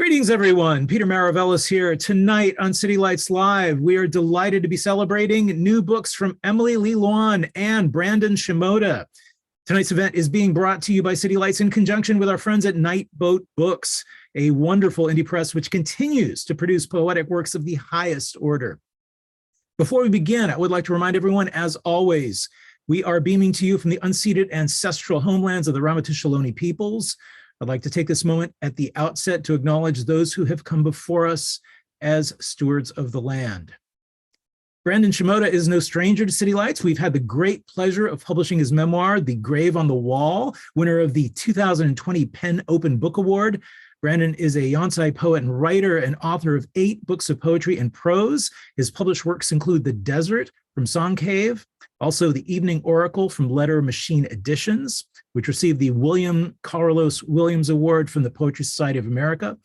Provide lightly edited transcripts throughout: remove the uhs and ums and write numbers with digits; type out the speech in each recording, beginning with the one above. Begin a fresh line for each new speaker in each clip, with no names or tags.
Greetings, everyone. Peter Maravellis here. Tonight on City Lights Live, we are delighted to be celebrating new books from Emily Lee Luan and Brandon Shimoda. Tonight's event is being brought to you by City Lights in conjunction with our friends at Nightboat Books, a wonderful indie press which continues to produce poetic works of the highest order. Before we begin, I would like to remind everyone, as always, we are beaming to you from the unceded ancestral homelands of the Ramaytush peoples. I'd like to take this moment at the outset to acknowledge those who have come before us as stewards of the land. Brandon Shimoda is no stranger to City Lights. We've had the great pleasure of publishing his memoir, The Grave on the Wall, winner of the 2020 PEN Open Book Award. Brandon is a yonsei poet and writer and author of 8 books of poetry and prose. His published works include The Desert from Song Cave, also The Evening Oracle from Letter Machine Editions, which received the William Carlos Williams Award from the Poetry Society of America.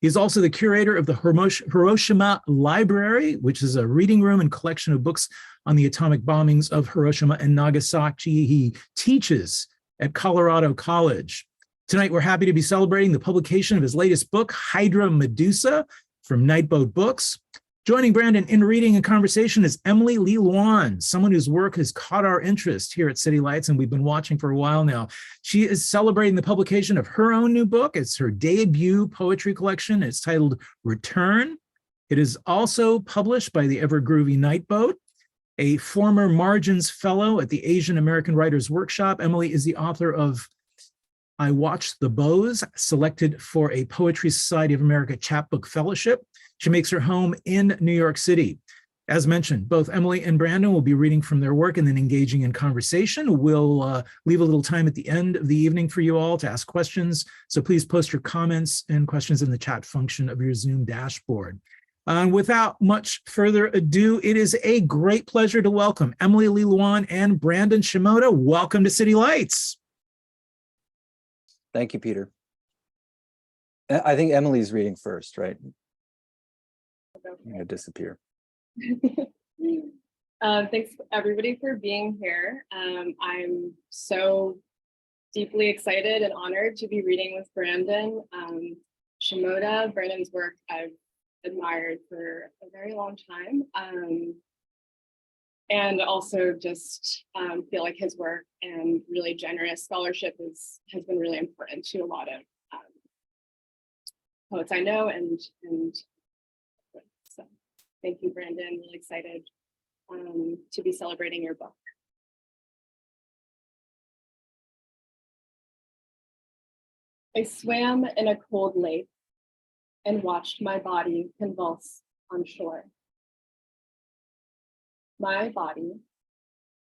He is also the curator of the Hiroshima Library, which is a reading room and collection of books on the atomic bombings of Hiroshima and Nagasaki. He teaches at Colorado College. Tonight, we're happy to be celebrating the publication of his latest book, Hydra Medusa, from Nightboat Books. Joining Brandon in reading and conversation is Emily Lee Luan, someone whose work has caught our interest here at City Lights, and we've been watching for a while now. She is celebrating the publication of her own new book. It's her debut poetry collection. It's titled Return. It is also published by the ever-groovy Nightboat. A former Margins Fellow at the Asian American Writers Workshop, Emily is the author of I Watched the Boughs, selected for a Poetry Society of America Chapbook Fellowship. She makes her home in New York City. As mentioned, both Emily and Brandon will be reading from their work and then engaging in conversation. We'll leave a little time at the end of the evening for you all to ask questions. So please post your comments and questions in the chat function of your Zoom dashboard. Without much further ado, it is a great pleasure to welcome Emily Lee Luan and Brandon Shimoda. Welcome to City Lights.
Thank you, Peter. I think Emily's reading first, right? I'm gonna disappear.
Thanks everybody for being here. I'm so deeply excited and honored to be reading with Brandon Shimoda. Brandon's work I've admired for a very long time. And also just feel like his work and really generous scholarship has been really important to a lot of poets I know. And so thank you, Brandon. Really excited to be celebrating your book. I swam in a cold lake and watched my body convulse on shore. My body,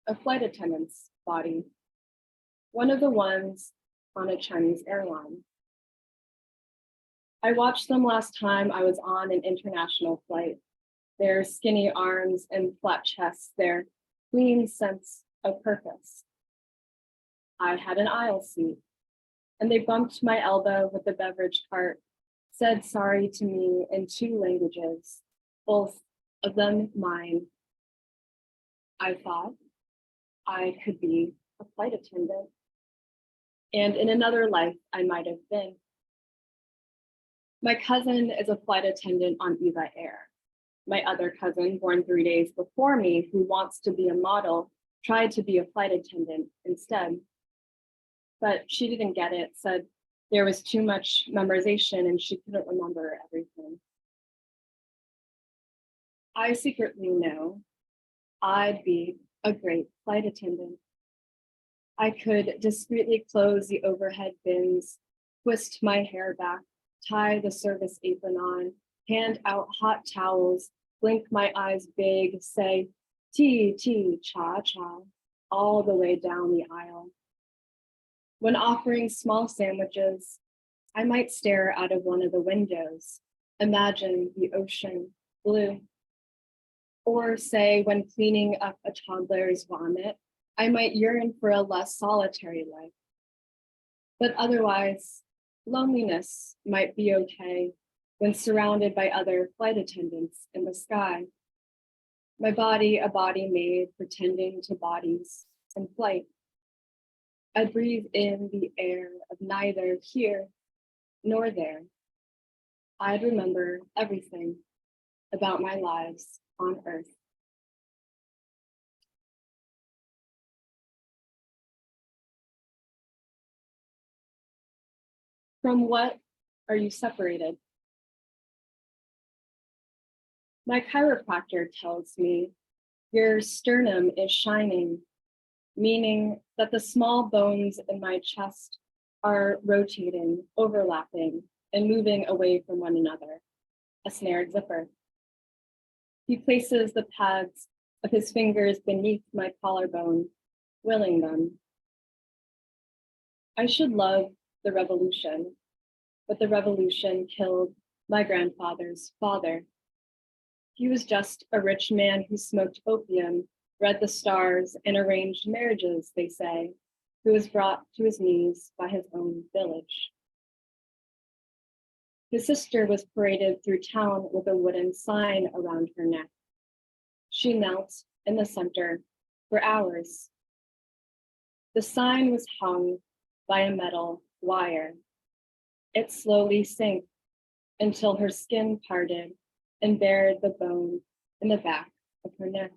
a flight attendant's body, one of the ones on a Chinese airline. I watched them last time I was on an international flight. Their skinny arms and flat chests, their clean sense of purpose. I had an aisle seat, and they bumped my elbow with the beverage cart, said sorry to me in 2 languages, both of them mine. I thought I could be a flight attendant, and in another life I might have been. My cousin is a flight attendant on Eva Air. My other cousin, born 3 days before me, who wants to be a model, tried to be a flight attendant instead. But she didn't get it, said there was too much memorization and she couldn't remember everything. I secretly know I'd be a great flight attendant. I could discreetly close the overhead bins, twist my hair back, tie the service apron on, hand out hot towels, blink my eyes big, say, tea, tea, cha, cha, all the way down the aisle. When offering small sandwiches, I might stare out of one of the windows, imagine the ocean blue. Or say, when cleaning up a toddler's vomit, I might yearn for a less solitary life. But otherwise, loneliness might be okay when surrounded by other flight attendants in the sky. My body, a body made pretending to bodies in flight. I breathe in the air of neither here nor there. I'd remember everything about my lives on Earth. From what are you separated? My chiropractor tells me your sternum is shining, meaning that the small bones in my chest are rotating, overlapping, and moving away from one another, a snared zipper. He places the pads of his fingers beneath my collarbone, willing them. I should love the revolution, but the revolution killed my grandfather's father. He was just a rich man who smoked opium, read the stars, and arranged marriages, they say, who was brought to his knees by his own village. His sister was paraded through town with a wooden sign around her neck. She knelt in the center for hours. The sign was hung by a metal wire. It slowly sank until her skin parted and bared the bone in the back of her neck.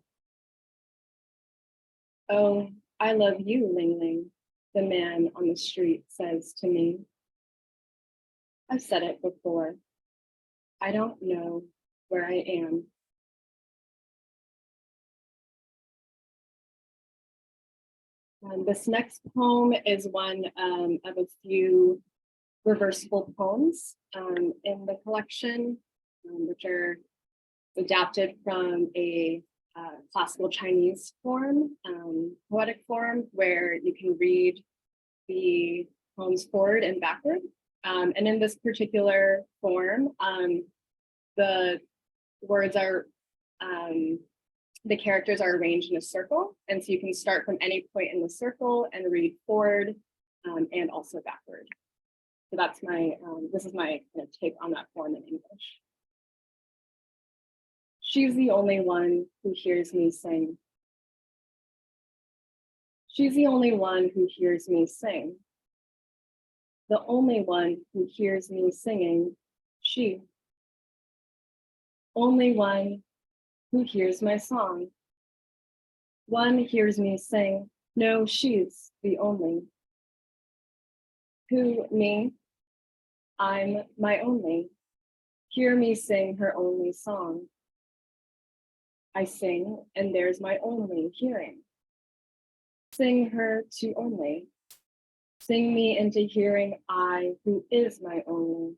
Oh, I love you, Ling Ling, the man on the street says to me. I've said it before. I don't know where I am. This next poem is one of a few reversible poems in the collection, which are adapted from a classical Chinese form, poetic form, where you can read the poems forward and backward. And in this particular form, the words are, the characters are arranged in a circle. And so you can start from any point in the circle and read forward and also backward. So that's my, this is my kind of take on that form in English. She's the only one who hears me sing. She's the only one who hears me sing. The only one who hears me singing, she. Only one who hears my song. One hears me sing, no, she's the only. Who, me? I'm my only. Hear me sing her only song. I sing, and there's my only hearing. Sing her to only. Sing me into hearing I, who is my only.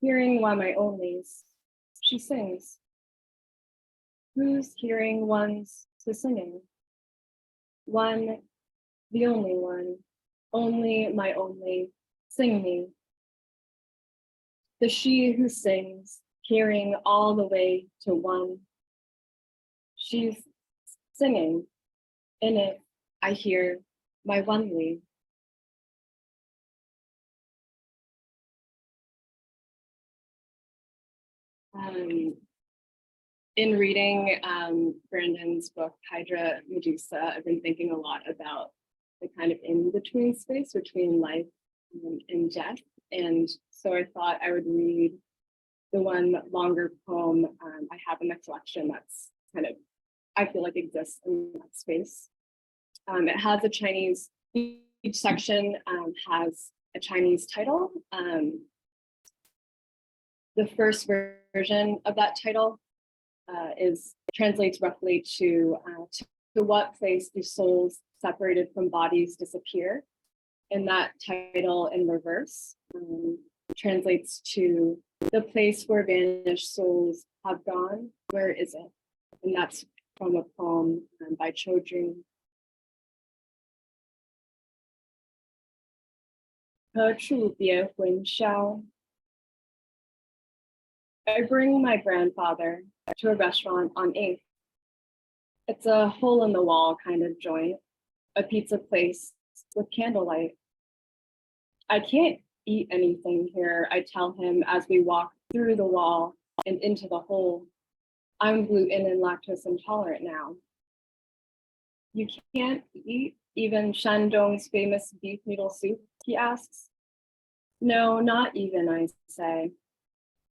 Hearing why my onlys, she sings. Who's hearing one's to singing? One, the only one, only my only, sing me. The she who sings, hearing all the way to one. She's singing, in it I hear my onely. In reading Brandon's book, Hydra Medusa, I've been thinking a lot about the kind of in-between space between life and death. And so I thought I would read the one longer poem I have in the collection that's kind of, I feel like exists in that space. It has a Chinese, each section has a Chinese title. The first version of that title translates roughly to what place do souls separated from bodies disappear? And that title in reverse translates to the place where vanished souls have gone, where is it? And that's from a poem by Cho Jung. I bring my grandfather to a restaurant on 8th. It's a hole in the wall kind of joint, a pizza place with candlelight. I can't eat anything here, I tell him as we walk through the wall and into the hole. I'm gluten and lactose intolerant now. You can't eat even Shandong's famous beef noodle soup, he asks. No, not even, I say.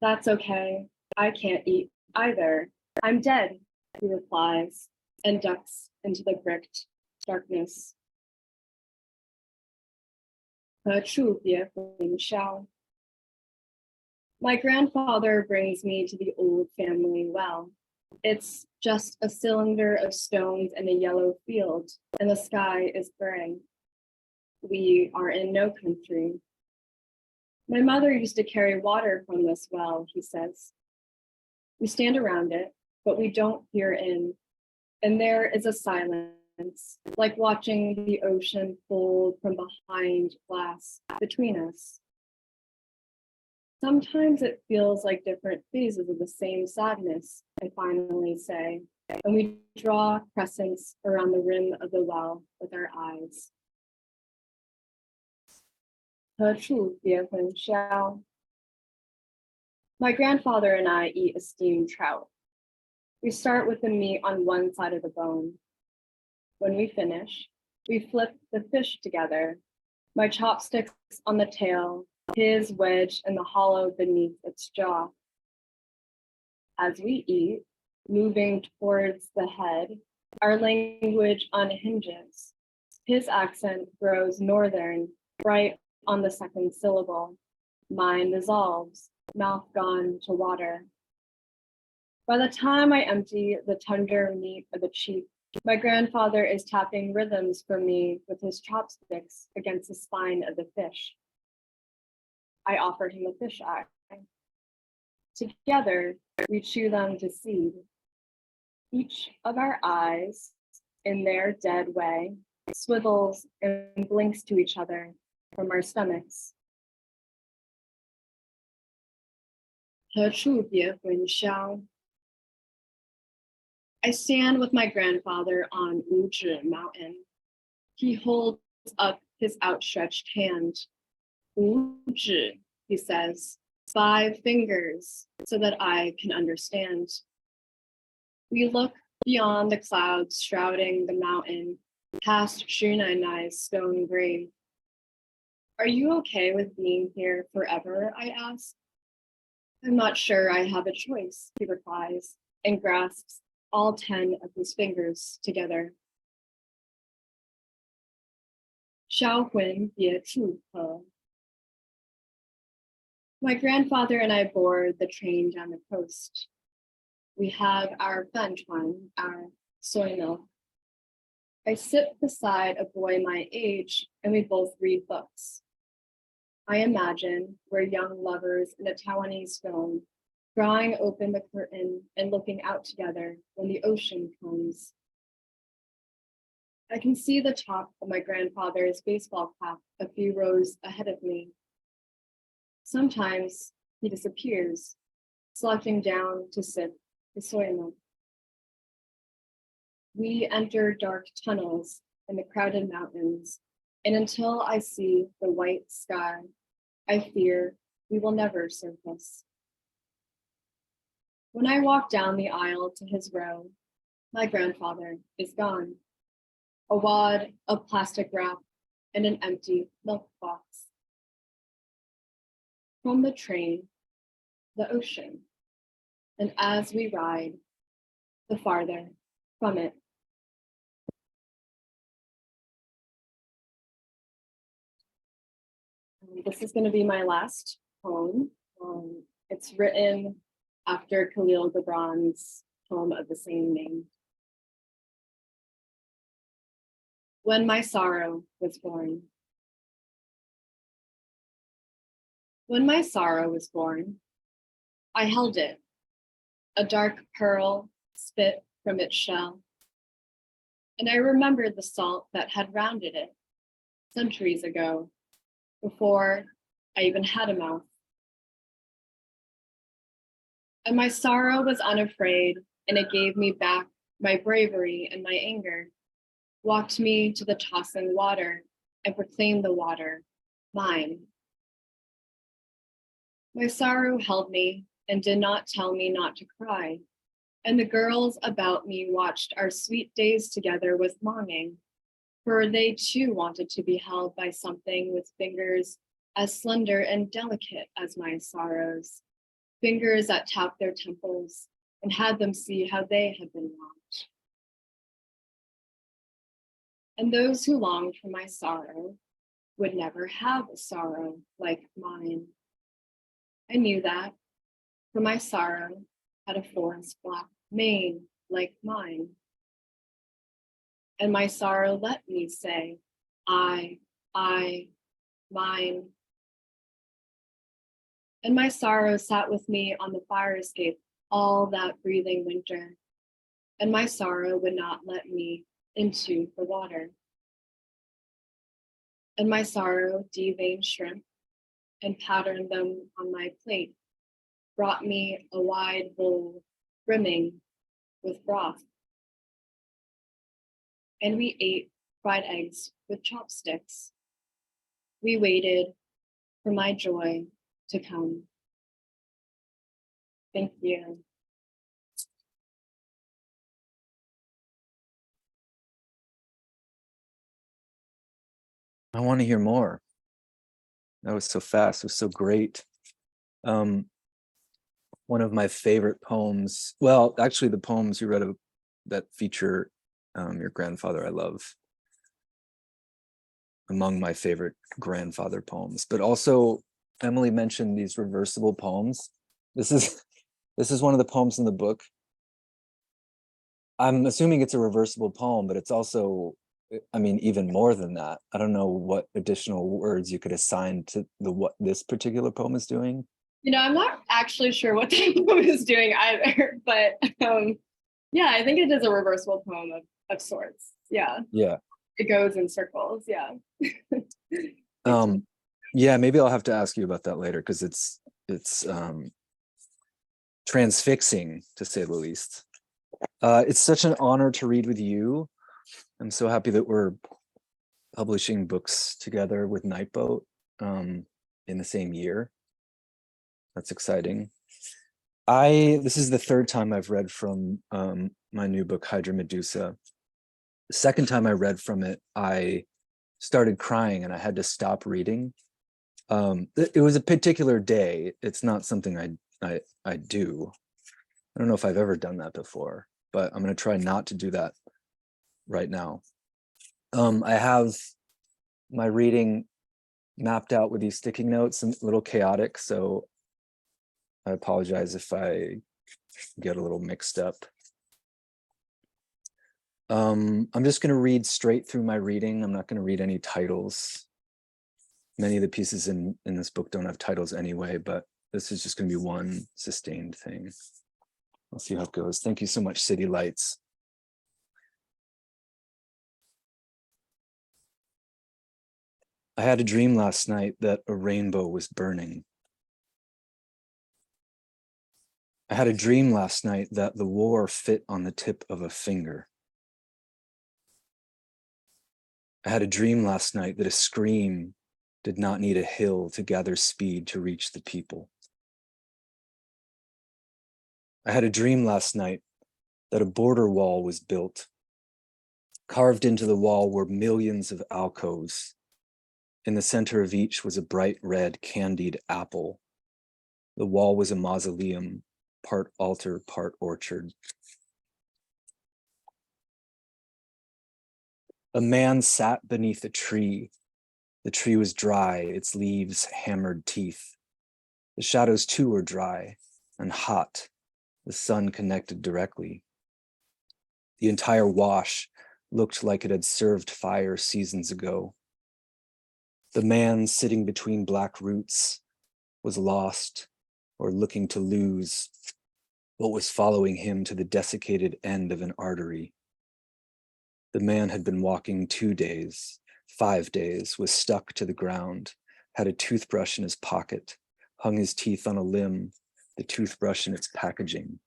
That's okay. I can't eat either. I'm dead, he replies, and ducks into the bricked darkness. 何处别混淆. My grandfather brings me to the old family well. It's just a cylinder of stones in a yellow field, and the sky is gray. We are in no country. My mother used to carry water from this well, he says. We stand around it, but we don't peer in, and there is a silence, like watching the ocean fold from behind glass between us. Sometimes it feels like different phases of the same sadness, I finally say, and we draw crescents around the rim of the well with our eyes. 何处别混淆. My grandfather and I eat a steamed trout. We start with the meat on one side of the bone. When we finish, we flip the fish together, my chopsticks on the tail, his wedged in the hollow beneath its jaw. As we eat, moving towards the head, our language unhinges. His accent grows northern, right on the second syllable. Mine dissolves, mouth gone to water. By the time I empty the tender meat of the cheek, my grandfather is tapping rhythms for me with his chopsticks against the spine of the fish. I offer him a fish eye. Together, we chew them to seed. Each of our eyes, in their dead way, swivels and blinks to each other from our stomachs. 何处别混淆. I stand with my grandfather on Wuzhi Mountain. He holds up his outstretched hand. 5指, he says, 5 fingers, so that I can understand. We look beyond the clouds shrouding the mountain, past Shunainai's stone grave. Are you okay with being here forever, I ask. I'm not sure I have a choice, he replies, and grasps all 10 of his fingers together. 销魂别处合. My grandfather and I board the train down the coast. We have our banchuan, our soy milk. I sit beside a boy my age, and we both read books. I imagine we're young lovers in a Taiwanese film, drawing open the curtain and looking out together when the ocean comes. I can see the top of my grandfather's baseball cap a few rows ahead of me. Sometimes he disappears, slouching down to sip his soy milk. We enter dark tunnels in the crowded mountains, and until I see the white sky, I fear we will never surface. When I walk down the aisle to his row, my grandfather is gone. A wad of plastic wrap and an empty milk box. From the train, the ocean, and as we ride, the farther from it. This is going to be my last poem. It's written after Khalil Gibran's poem of the same name. When my sorrow was born. When my sorrow was born, I held it, a dark pearl spit from its shell. And I remembered the salt that had rounded it centuries ago, before I even had a mouth. And my sorrow was unafraid, and it gave me back my bravery and my anger, walked me to the tossing water and proclaimed the water mine. My sorrow held me and did not tell me not to cry, and the girls about me watched our sweet days together with longing, for they too wanted to be held by something with fingers as slender and delicate as my sorrows, fingers that tapped their temples and had them see how they had been wronged. And those who longed for my sorrow would never have a sorrow like mine. I knew that, for my sorrow had a forest black mane like mine. And my sorrow let me say, I, mine. And my sorrow sat with me on the fire escape all that breathing winter. And my sorrow would not let me into the water. And my sorrow deveined shrimp and patterned them on my plate, brought me a wide bowl brimming with broth. And we ate fried eggs with chopsticks. We waited for my joy to come. Thank you.
I want to hear more. That was so fast. It was so great. One of my favorite poems. Well, actually, the poems you read that feature your grandfather, I love. Among my favorite grandfather poems, but also Emily mentioned these reversible poems. This is one of the poems in the book. I'm assuming it's a reversible poem, but it's also, I mean, even more than that. I don't know what additional words you could assign to what this particular poem is doing.
You know, I'm not actually sure what the poem is doing either, but yeah, I think it is a reversible poem of sorts. Yeah.
Yeah.
It goes in circles. Yeah.
Yeah, maybe I'll have to ask you about that later, because it's transfixing, to say the least. It's such an honor to read with you. I'm so happy that we're publishing books together with Nightboat in the same year. That's exciting. This is the third time I've read from my new book, Hydra Medusa. The second time I read from it, I started crying and I had to stop reading. It was a particular day. It's not something I do. I don't know if I've ever done that before, but I'm going to try not to do that right now. I have my reading mapped out with these sticky notes and a little chaotic, so I apologize if I get a little mixed up. I'm just going to read straight through my reading. I'm not going to read any titles. Many of the pieces in this book don't have titles anyway, but this is just going to be one sustained thing. I'll see how it goes. Thank you so much, City Lights. I had a dream last night that a rainbow was burning. I had a dream last night that the war fit on the tip of a finger. I had a dream last night that a scream did not need a hill to gather speed to reach the people. I had a dream last night that a border wall was built. Carved into the wall were millions of alcoves. In the center of each was a bright red candied apple. The wall was a mausoleum, part altar, part orchard. A man sat beneath a tree. The tree was dry, its leaves hammered teeth. The shadows too were dry and hot. The sun connected directly. The entire wash looked like it had served fire seasons ago. The man sitting between black roots was lost or looking to lose what was following him to the desiccated end of an artery. The man had been walking 2 days, 5 days, was stuck to the ground, had a toothbrush in his pocket, hung his teeth on a limb, the toothbrush in its packaging.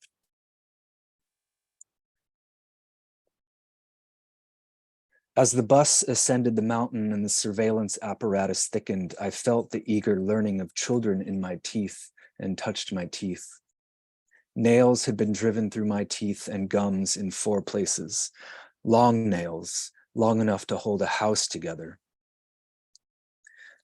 As the bus ascended the mountain and the surveillance apparatus thickened, I felt the eager learning of children in my teeth and touched my teeth. Nails had been driven through my teeth and gums in 4 places. Long nails, long enough to hold a house together.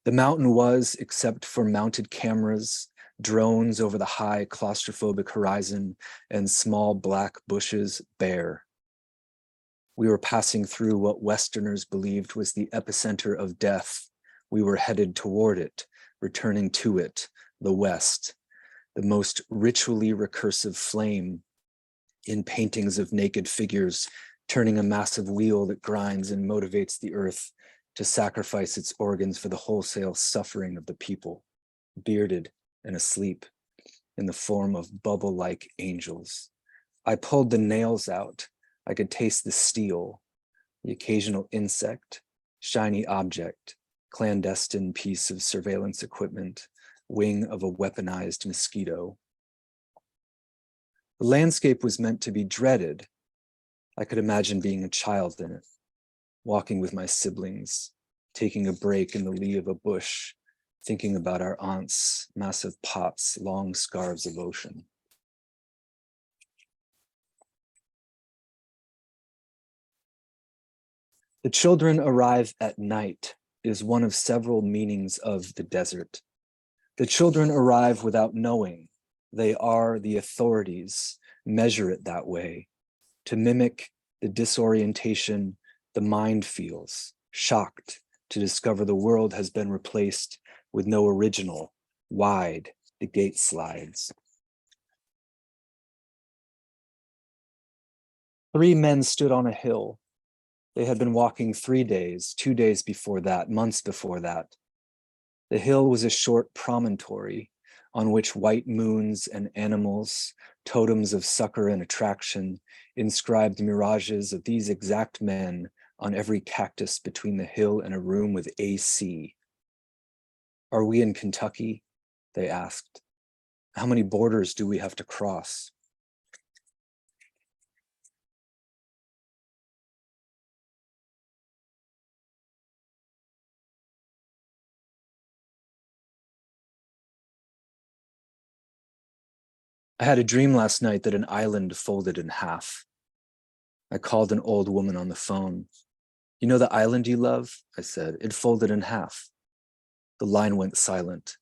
The mountain was, except for mounted cameras, drones over the high claustrophobic horizon, and small black bushes, bare. We were passing through what Westerners believed was the epicenter of death. We were headed toward it, returning to it, the West, the most ritually recursive flame in paintings of naked figures, turning a massive wheel that grinds and motivates the earth to sacrifice its organs for the wholesale suffering of the people, bearded and asleep in the form of bubble-like angels. I pulled the nails out. I could taste the steel, the occasional insect, shiny object, clandestine piece of surveillance equipment, wing of a weaponized mosquito. The landscape was meant to be dreaded. I could imagine being a child in it, walking with my siblings, taking a break in the lee of a bush, thinking about our aunt's massive pots, long scarves of ocean. The children arrive at night is one of several meanings of the desert. The children arrive without knowing. They are the authorities, measure it that way, to mimic the disorientation the mind feels, shocked to discover the world has been replaced with no original, wide, the gate slides. 3 men stood on a hill. They had been walking 3 days, 2 days before that, months before that. The hill was a short promontory on which white moons and animals, totems of succor and attraction, inscribed mirages of these exact men on every cactus between the hill and a room with AC. Are we in Kentucky? They asked. How many borders do we have to cross? I had a dream last night that an island folded in half. I called an old woman on the phone. You know the island you love? I said. It folded in half. The line went silent.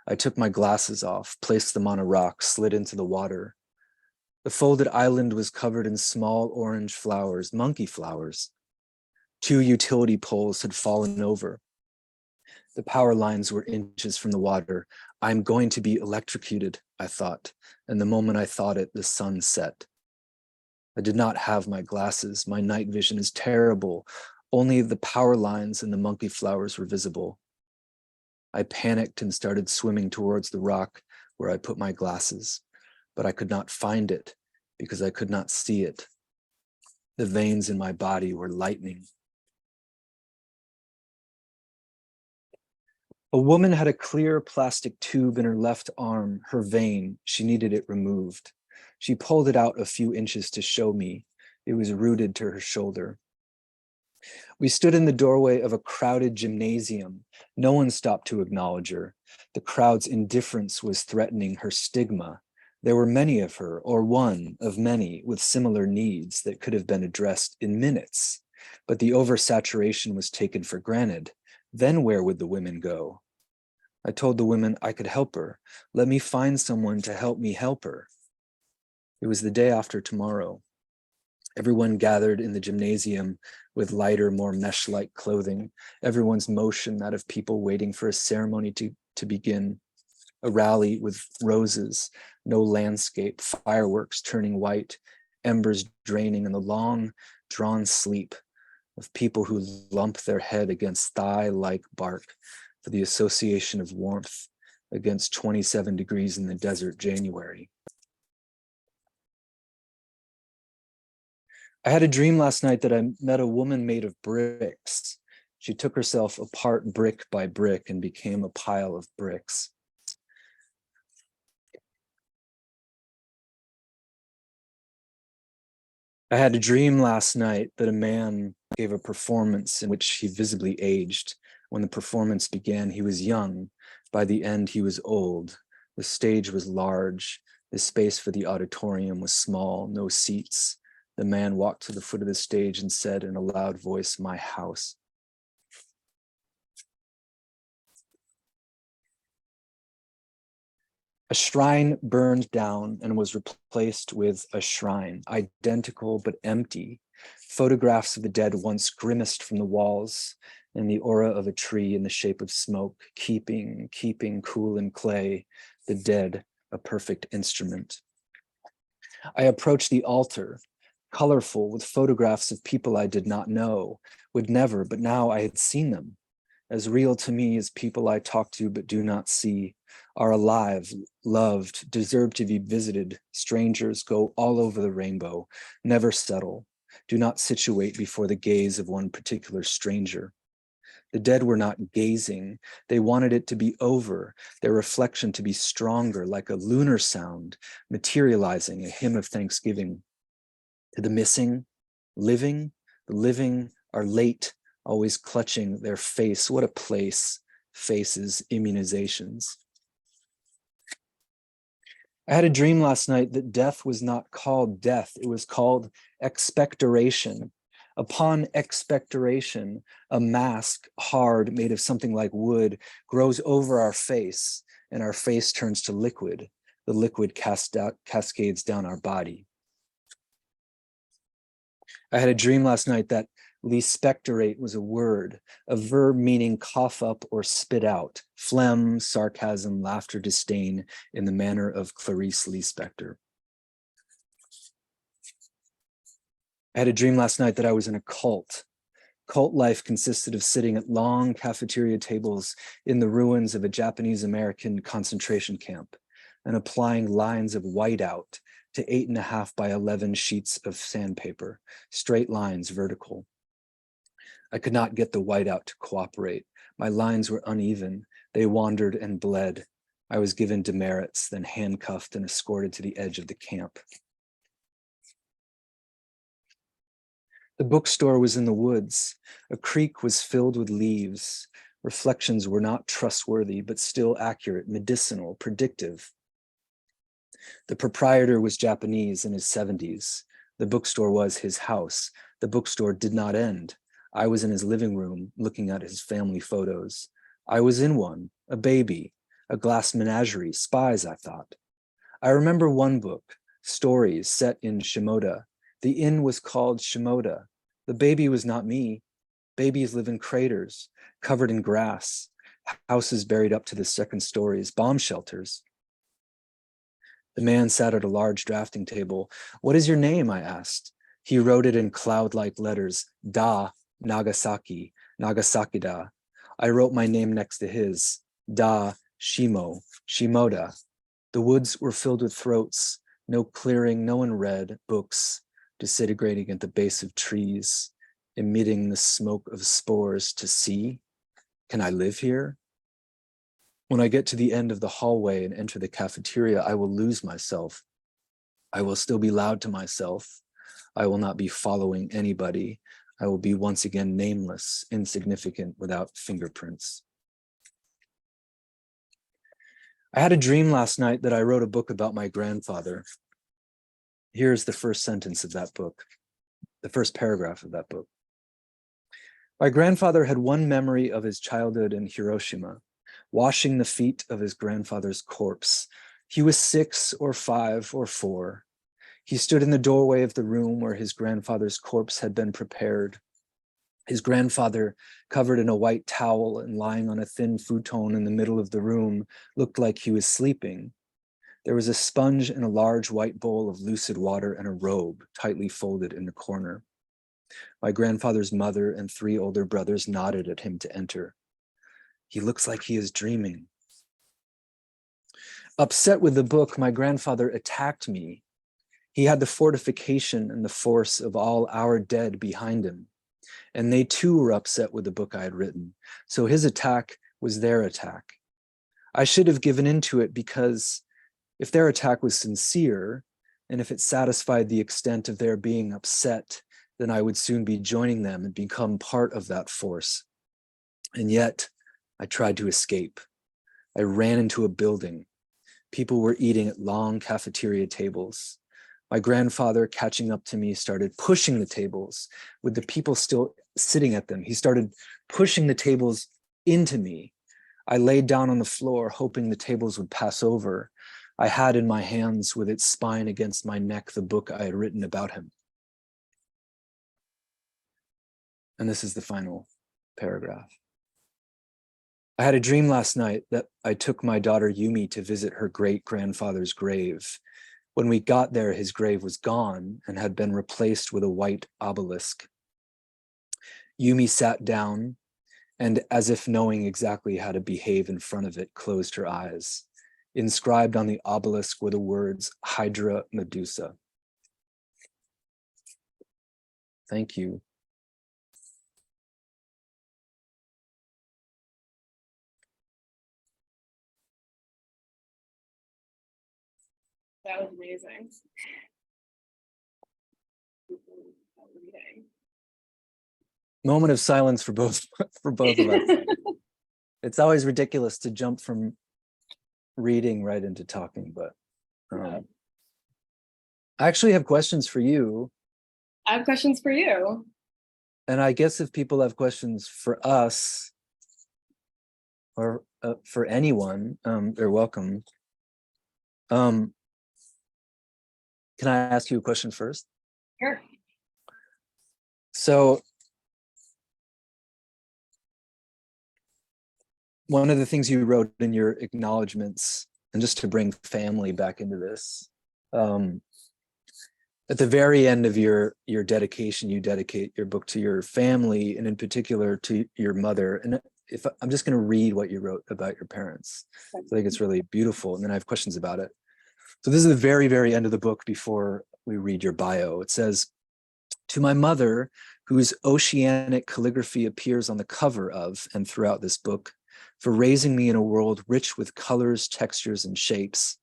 I took my glasses off, placed them on a rock, slid into the water. The folded island was covered in small orange flowers, monkey flowers. 2 utility poles had fallen over. The power lines were inches from the water. I'm going to be electrocuted, I thought, and the moment I thought it, the sun set. I did not have my glasses. My night vision is terrible. Only the power lines and the monkey flowers were visible. I panicked and started swimming towards the rock where I put my glasses, but I could not find it because I could not see it. The veins in my body were lightning. A woman had a clear plastic tube in her left arm, her vein. She needed it removed. She pulled it out a few inches to show me. It was rooted to her shoulder. We stood in the doorway of a crowded gymnasium. No one stopped to acknowledge her. The crowd's indifference was threatening her stigma. There were many of her, or one of many, with similar needs that could have been addressed in minutes. But the oversaturation was taken for granted. Then where would the women go? I told the women I could help her. Let me find someone to help me help her. It was the day after tomorrow. Everyone gathered in the gymnasium with lighter, more mesh-like clothing. Everyone's motion, that of people waiting for a ceremony to begin. A rally with roses, no landscape, fireworks turning white, embers draining, and the long, drawn sleep of people who lump their head against thigh-like bark for the association of warmth against 27 degrees in the desert January. I had a dream last night that I met a woman made of bricks. She took herself apart brick by brick and became a pile of bricks. I had a dream last night that a man gave a performance in which he visibly aged. When the performance began, he was young. By the end, he was old. The stage was large. The space for the auditorium was small, no seats. The man walked to the foot of the stage and said in a loud voice, "My house." A shrine burned down and was replaced with a shrine, identical but empty. Photographs of the dead once grimaced from the walls, and the aura of a tree in the shape of smoke, keeping cool in clay, the dead a perfect instrument. I approached the altar, colorful with photographs of people I did not know, would never, but now I had seen them, as real to me as people I talk to but do not see, are alive, loved, deserve to be visited. Strangers go all over the rainbow, never settle, do not situate before the gaze of one particular stranger. The dead were not gazing. They wanted it to be over, their reflection to be stronger, like a lunar sound, materializing a hymn of thanksgiving. To the missing, living, the living are late, always clutching their face. What a place, faces, immunizations. I had a dream last night that death was not called death. It was called expectoration. Upon expectoration, a mask, hard, made of something like wood, grows over our face, and our face turns to liquid. The liquid cascades down our body. I had a dream last night that respectorate was a word, a verb meaning cough up or spit out, phlegm, sarcasm, laughter, disdain, in the manner of Clarice Lispector. I had a dream last night that I was in a cult. Cult life consisted of sitting at long cafeteria tables in the ruins of a Japanese-American concentration camp and applying lines of whiteout to 8.5 by 11 sheets of sandpaper, straight lines, vertical. I could not get the whiteout to cooperate. My lines were uneven. They wandered and bled. I was given demerits, then handcuffed and escorted to the edge of the camp. The bookstore was in the woods. A creek was filled with leaves. Reflections were not trustworthy, but still accurate, medicinal, predictive. The proprietor was Japanese in his 70s. The bookstore was his house. The bookstore did not end. I was in his living room looking at his family photos. I was in one, a baby, a glass menagerie, spies, I thought. I remember one book, stories set in Shimoda. The inn was called Shimoda. The baby was not me. Babies live in craters, covered in grass, houses buried up to the second stories, bomb shelters. The man sat at a large drafting table. What is your name? I asked. He wrote it in cloud-like letters, Da, Nagasaki, Nagasaki da. I wrote my name next to his, Da, Shimoda. The woods were filled with throats, no clearing, no one read, books, disintegrating at the base of trees, emitting the smoke of spores to see. Can I live here? When I get to the end of the hallway and enter the cafeteria, I will lose myself. I will still be loud to myself. I will not be following anybody. I will be once again nameless, insignificant, without fingerprints. I had a dream last night that I wrote a book about my grandfather. Here's the first sentence of that book, the first paragraph of that book. My grandfather had one memory of his childhood in Hiroshima, washing the feet of his grandfather's corpse. He was 6 or 5 or 4. He stood in the doorway of the room where his grandfather's corpse had been prepared. His grandfather, covered in a white towel and lying on a thin futon in the middle of the room, looked like he was sleeping. There was a sponge in a large white bowl of lucid water and a robe tightly folded in the corner. My grandfather's mother and 3 older brothers nodded at him to enter. He looks like he is dreaming. Upset with the book, my grandfather attacked me. He had the fortification and the force of all our dead behind him. And they too were upset with the book I had written. So his attack was their attack. I should have given into it because if their attack was sincere, and if it satisfied the extent of their being upset, then I would soon be joining them and become part of that force. And yet, I tried to escape. I ran into a building. People were eating at long cafeteria tables. My grandfather, catching up to me, started pushing the tables with the people still sitting at them. He started pushing the tables into me. I laid down on the floor, hoping the tables would pass over. I had in my hands with its spine against my neck the book I had written about him. And this is the final paragraph. I had a dream last night that I took my daughter Yumi to visit her great-grandfather's grave. When we got there, his grave was gone and had been replaced with a white obelisk. Yumi sat down and, as if knowing exactly how to behave in front of it, closed her eyes. Inscribed on the obelisk were the words Hydra Medusa. Thank you.
That was amazing.
Moment of silence for both of us. It's always ridiculous to jump from reading right into talking, but I actually have questions for you.
I have questions for you.
And I guess if people have questions for us or for anyone, they're welcome. Can I ask you a question first?
Sure.
So one of the things you wrote in your acknowledgements, and just to bring family back into this, at the very end of your dedication, you dedicate your book to your family, and in particular to your mother. And if I'm just going to read what you wrote about your parents, I think it's really beautiful, and then I have questions about it. So this is the very, very end of the book before we read your bio. It says, "To my mother, whose oceanic calligraphy appears on the cover of and throughout this book, for raising me in a world rich with colors, textures, and shapes.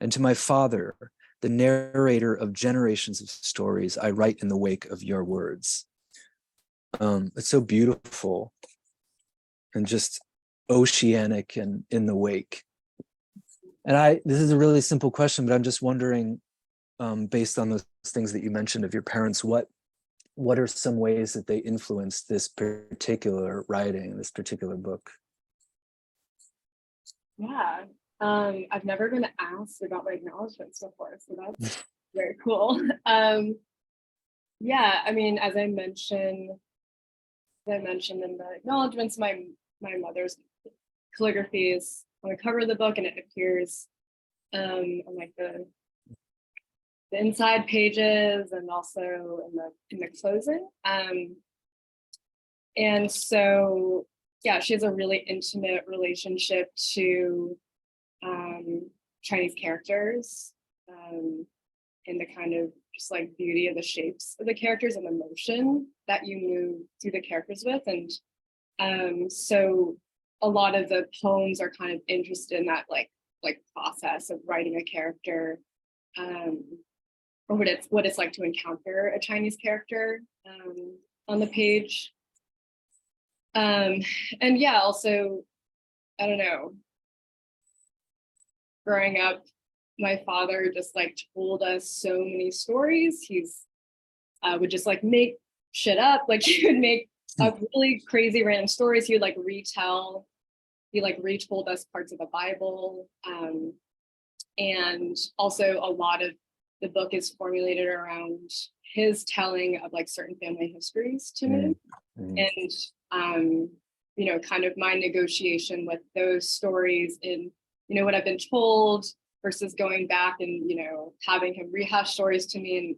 And to my father, the narrator of generations of stories I write in the wake of your words." It's so beautiful and just oceanic and in the wake. And this is a really simple question, but I'm just wondering, based on those things that you mentioned of your parents, what are some ways that they influenced this particular writing, this particular book?
Yeah. I've never been asked about my acknowledgements before, so that's very cool. Yeah, I mean, as I mentioned in the acknowledgements, my mother's calligraphy is on the cover of the book, and it appears on like the inside pages and also in the closing. And so, yeah, she has a really intimate relationship to Chinese characters, and the kind of just like beauty of the shapes of the characters and the motion that you move through the characters with. And so a lot of the poems are kind of interested in that like process of writing a character, or what it's like to encounter a Chinese character on the page. And yeah, also, I don't know, growing up, my father just like told us so many stories. He's would just like make shit up. Like he would make up really crazy random stories. He would like retell. He like retold us parts of the Bible. And also a lot of the book is formulated around his telling of like certain family histories to me. And you know, kind of my negotiation with those stories in, you know, what I've been told versus going back and, you know, having him rehash stories to me and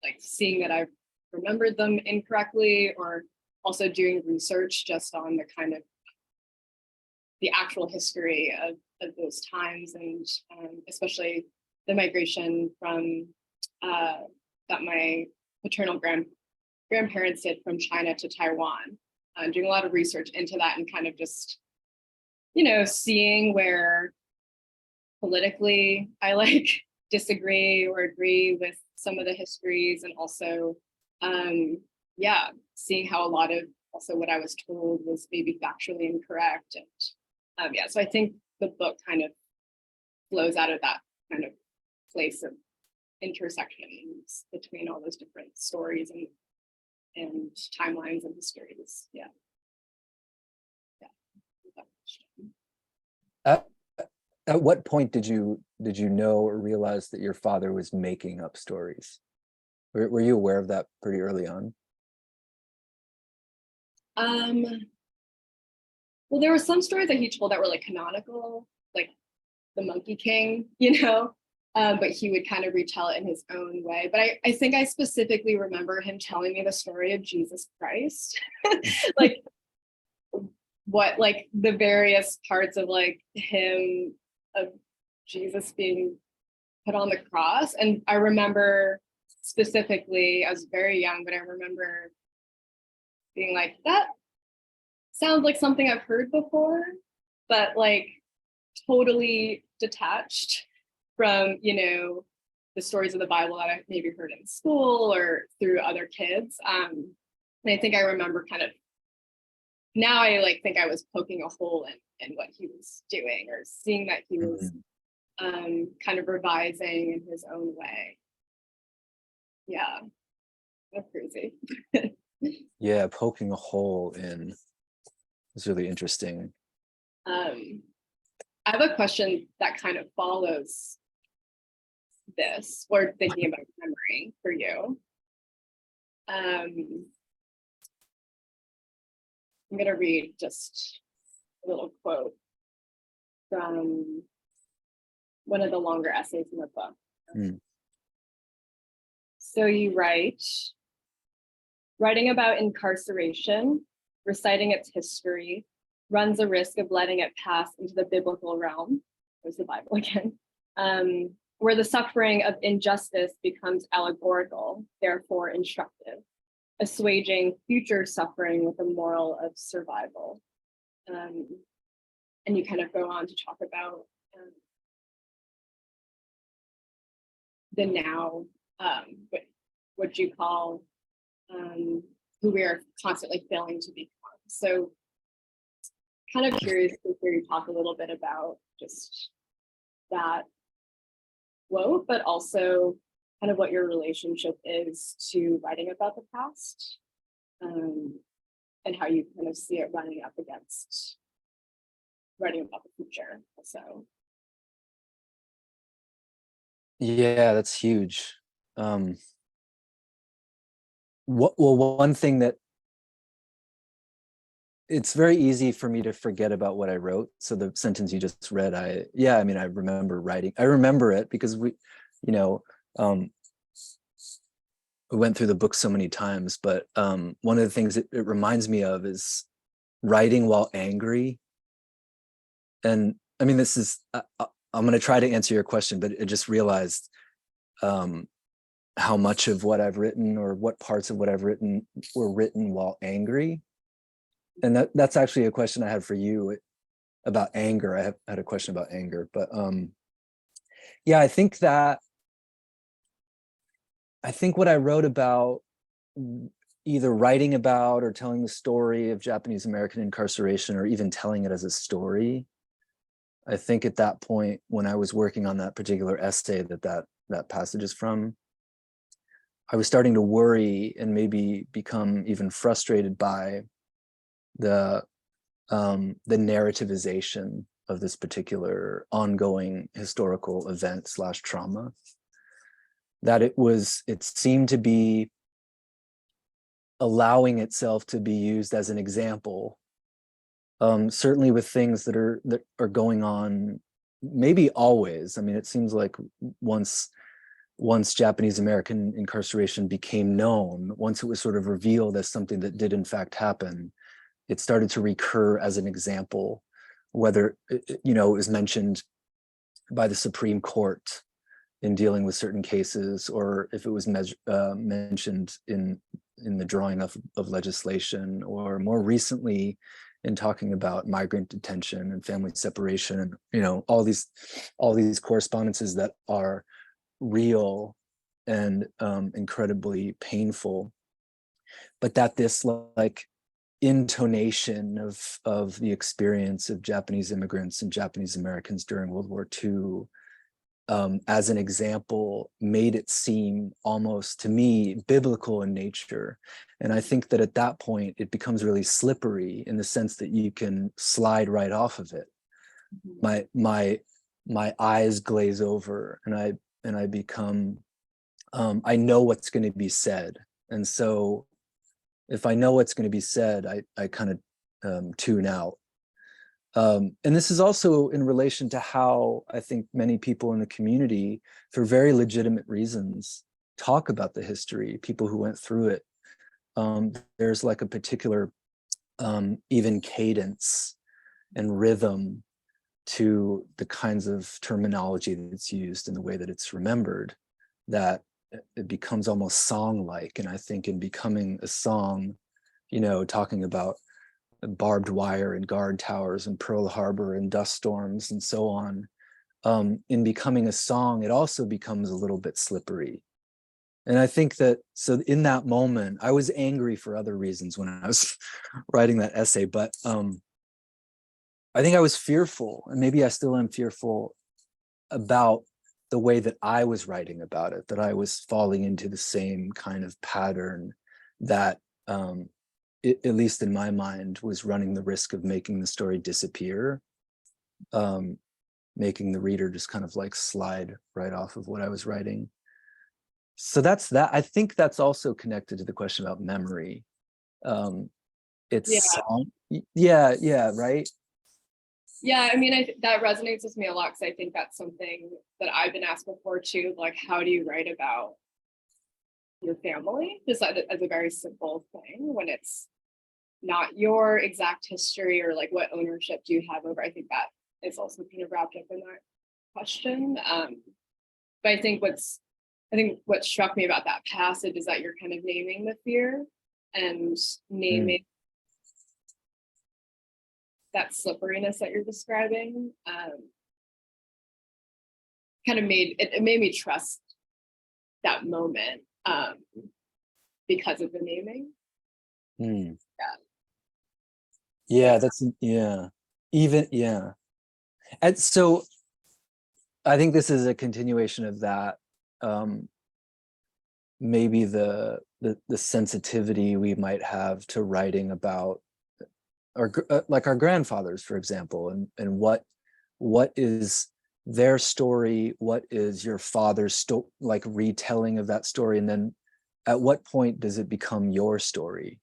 like seeing that I've remembered them incorrectly, or also doing research just on the kind of the actual history of those times, and especially the migration from that my paternal grandparents did from China to Taiwan, doing a lot of research into that and kind of just, you know, seeing where politically I like disagree or agree with some of the histories, and also, yeah, seeing how a lot of also what I was told was maybe factually incorrect. And yeah, so I think the book kind of flows out of that kind of place of intersections between all those different stories and timelines and histories. Yeah.
At what point did you know or realize that your father was making up stories? Were you aware of that pretty early on?
Well, there were some stories that he told that were like canonical, like the Monkey King, you know, but he would kind of retell it in his own way. But I think I specifically remember him telling me the story of Jesus Christ, like what, like the various parts of like him, of Jesus being put on the cross. And I remember specifically, I was very young, but I remember being like, that sounds like something I've heard before, but like totally detached from, you know, the stories of the Bible that I maybe heard in school or through other kids. And I think I remember kind of, now I like think I was poking a hole in what he was doing, or seeing that he was kind of revising in his own way. Yeah, that's crazy.
Yeah, poking a hole in is really interesting.
I have a question that kind of follows this, or thinking about memory for you. I'm going to read just a little quote from one of the longer essays in the book. So you write, writing about incarceration, reciting its history, runs a risk of letting it pass into the biblical realm, there's the Bible again, where the suffering of injustice becomes allegorical, therefore instructive, assuaging future suffering with a moral of survival. And you kind of go on to talk about the now, what you call who we are constantly failing to become. So kind of curious to hear you talk a little bit about just that quote, but also kind of what your relationship is to writing about the past, and how you kind of see it running up against writing about the future. So
Yeah, that's huge. One thing that it's very easy for me to forget about what I wrote. So the sentence you just read, I remember writing. I remember it because we went through the book so many times. But one of the things it reminds me of is writing while angry. And I mean, this is I'm going to try to answer your question, but I just realized how much of what I've written, or what parts of what I've written, were written while angry. And that's actually a question I had for you about anger. I had a question about anger, but yeah, I think what I wrote about, either writing about or telling the story of Japanese American incarceration, or even telling it as a story, I think at that point, when I was working on that particular essay that passage is from, I was starting to worry and maybe become even frustrated by the narrativization of this particular ongoing historical event / trauma. That it seemed to be allowing itself to be used as an example, certainly with things that are going on, maybe always. I mean, it seems like once Japanese American incarceration became known, once it was sort of revealed as something that did in fact happen, it started to recur as an example, whether it was mentioned by the Supreme Court in dealing with certain cases, or if it was mentioned in the drawing of legislation, or more recently in talking about migrant detention and family separation, and all these correspondences that are real and incredibly painful, but that this like intonation of the experience of Japanese immigrants and Japanese Americans during World War II, as an example, made it seem almost, to me, biblical in nature. And I think that at that point, it becomes really slippery, in the sense that you can slide right off of it. My my eyes glaze over and I become, I know what's going to be said. And so if I know what's going to be said, I kind of tune out. And this is also in relation to how I think many people in the community, for very legitimate reasons, talk about the history, people who went through it. There's like a particular even cadence and rhythm to the kinds of terminology that's used and the way that it's remembered, that it becomes almost song-like. And I think in becoming a song, talking about barbed wire and guard towers and Pearl Harbor and dust storms and so on, in becoming a song, it also becomes a little bit slippery. And I think that, so in that moment, I was angry for other reasons when I was writing that essay, but I think I was fearful, and maybe I still am fearful about the way that I was writing about it, that I was falling into the same kind of pattern that, at least in my mind, was running the risk of making the story disappear, making the reader just kind of like slide right off of what I was writing. So that's that. I think that's also connected to the question about memory. It's yeah, right.
Yeah, I mean, that resonates with me a lot, because I think that's something that I've been asked before too. Like, how do you write about your family? Just as a very simple thing, when it's not your exact history, or like what ownership do you have over? I think that is also kind of wrapped up in that question. But I think what struck me about that passage is that you're kind of naming the fear and naming that slipperiness that you're describing. Kind of made me trust that moment, because of the naming.
And so I think this is a continuation of that. Maybe the sensitivity we might have to writing about like our grandfathers, for example, and what is their story, what is your father's like retelling of that story, and then at what point does it become your story?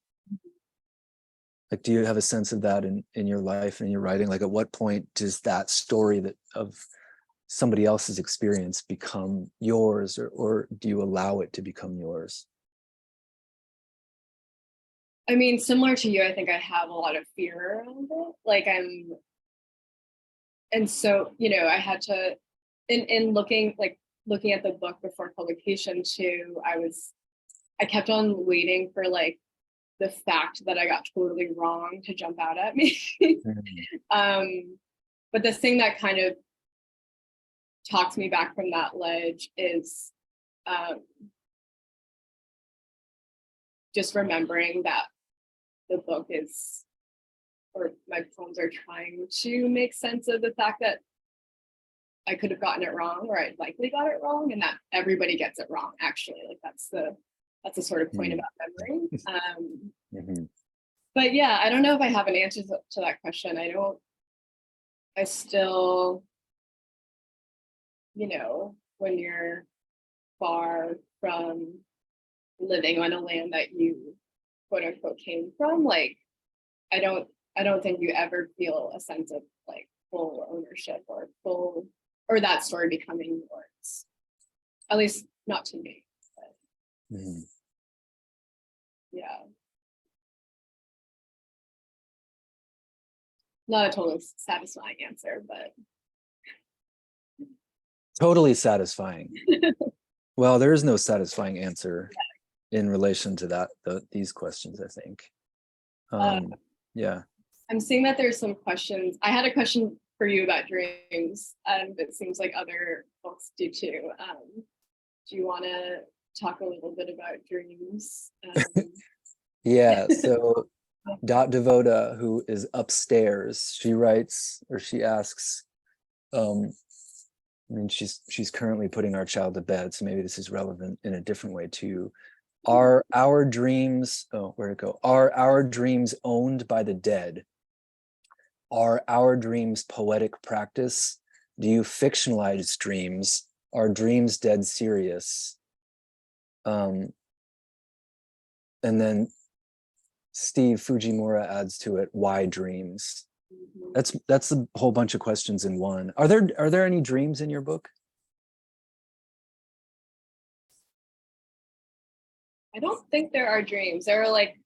Like, do you have a sense of that in your life and in your writing? Like, at what point does that story of somebody else's experience become yours, or do you allow it to become yours?
I mean, similar to you, I think I have a lot of fear around it. Like and so, I had to, in looking at the book before publication too, I kept on waiting for like the fact that I got totally wrong to jump out at me. But the thing that kind of talks me back from that ledge is just remembering that the book is, or my poems are trying to make sense of the fact that I could have gotten it wrong, or I likely got it wrong, and that everybody gets it wrong, actually. Like, that's the sort of point about memory. But yeah, I don't know if I have an answer to that question. I still, when you're far from living on a land that you quote unquote came from, like, I don't think you ever feel a sense of like full ownership or that story becoming yours. At least not to me. But, yeah. Not a totally satisfying answer, but
totally satisfying. Well, there is no satisfying answer in relation to that, these questions, I think. Yeah. I'm
seeing that there's some questions. I had a question for you about dreams, and it seems like other folks do too. Do you want to talk a little bit about dreams?
Yeah, so Dot Devota, who is upstairs, she writes, or she asks, I mean, she's currently putting our child to bed, so maybe this is relevant in a different way too. Are our dreams, where'd it go? Are our dreams owned by the dead? Are our dreams poetic practice do you fictionalize dreams? Are dreams dead serious? And then Steve Fujimura adds to it, why dreams? That's a whole bunch of questions in one. Are there any dreams in your book?
I don't think there are dreams. There are like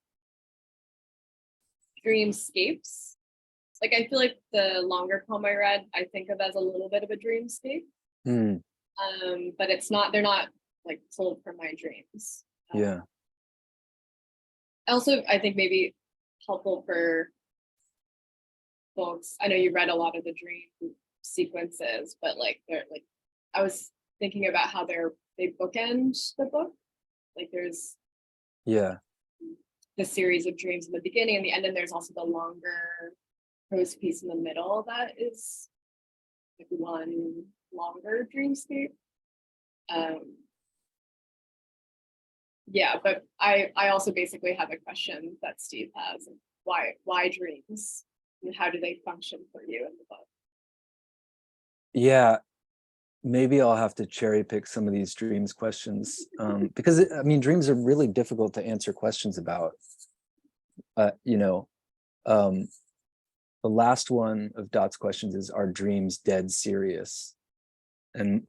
dreamscapes. Like I feel like the longer poem I read, I think of as a little bit of a dreamscape. But they're not like pulled from my dreams.
Yeah.
Also, I think maybe helpful for folks. I know you read a lot of the dream sequences, but like they're like, I was thinking about how they bookend the book. Like there's the series of dreams in the beginning and the end, and there's also the longer prose piece in the middle that is like one longer dreamscape. Yeah, but I also basically have a question that Steve has. Why dreams? And how do they function for you in the book?
Yeah, maybe I'll have to cherry pick some of these dreams questions because I mean, dreams are really difficult to answer questions about. The last one of Dot's questions is, are dreams dead serious? And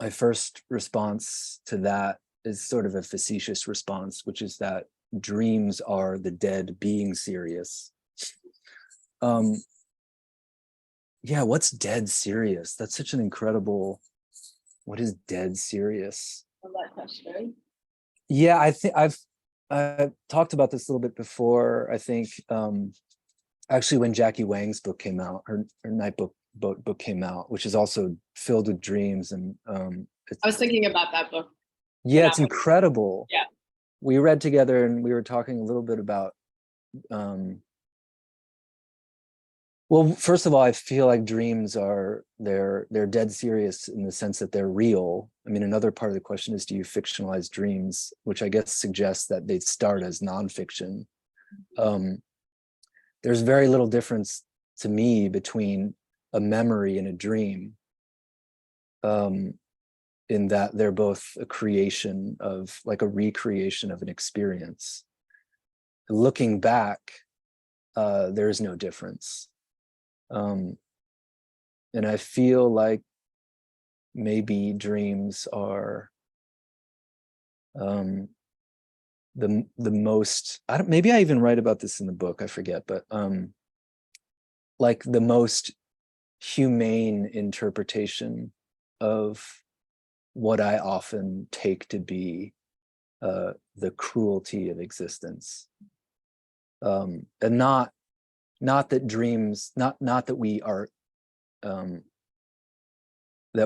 my first response to that is sort of a facetious response, which is that dreams are the dead being serious. Yeah, what's dead serious? That's such an incredible, what is dead serious?
I love that question.
Yeah, I think I've talked about this a little bit before. I think actually when Jackie Wang's book came out, her Nightboat book came out, which is also filled with dreams, and
I was thinking about that book.
Yeah, it's incredible.
Yeah,
we read together and we were talking a little bit about well, first of all, I feel like dreams are they're dead serious in the sense that they're real. I mean, another part of the question is, do you fictionalize dreams, which I guess suggests that they start as nonfiction. There's very little difference to me between a memory and a dream, in that they're both a creation of, like a recreation of an experience. Looking back, there is no difference. And I feel like maybe dreams are the most, maybe I even write about this in the book, I forget, but like the most humane interpretation of what I often take to be the cruelty of existence. And not that dreams, not that we are that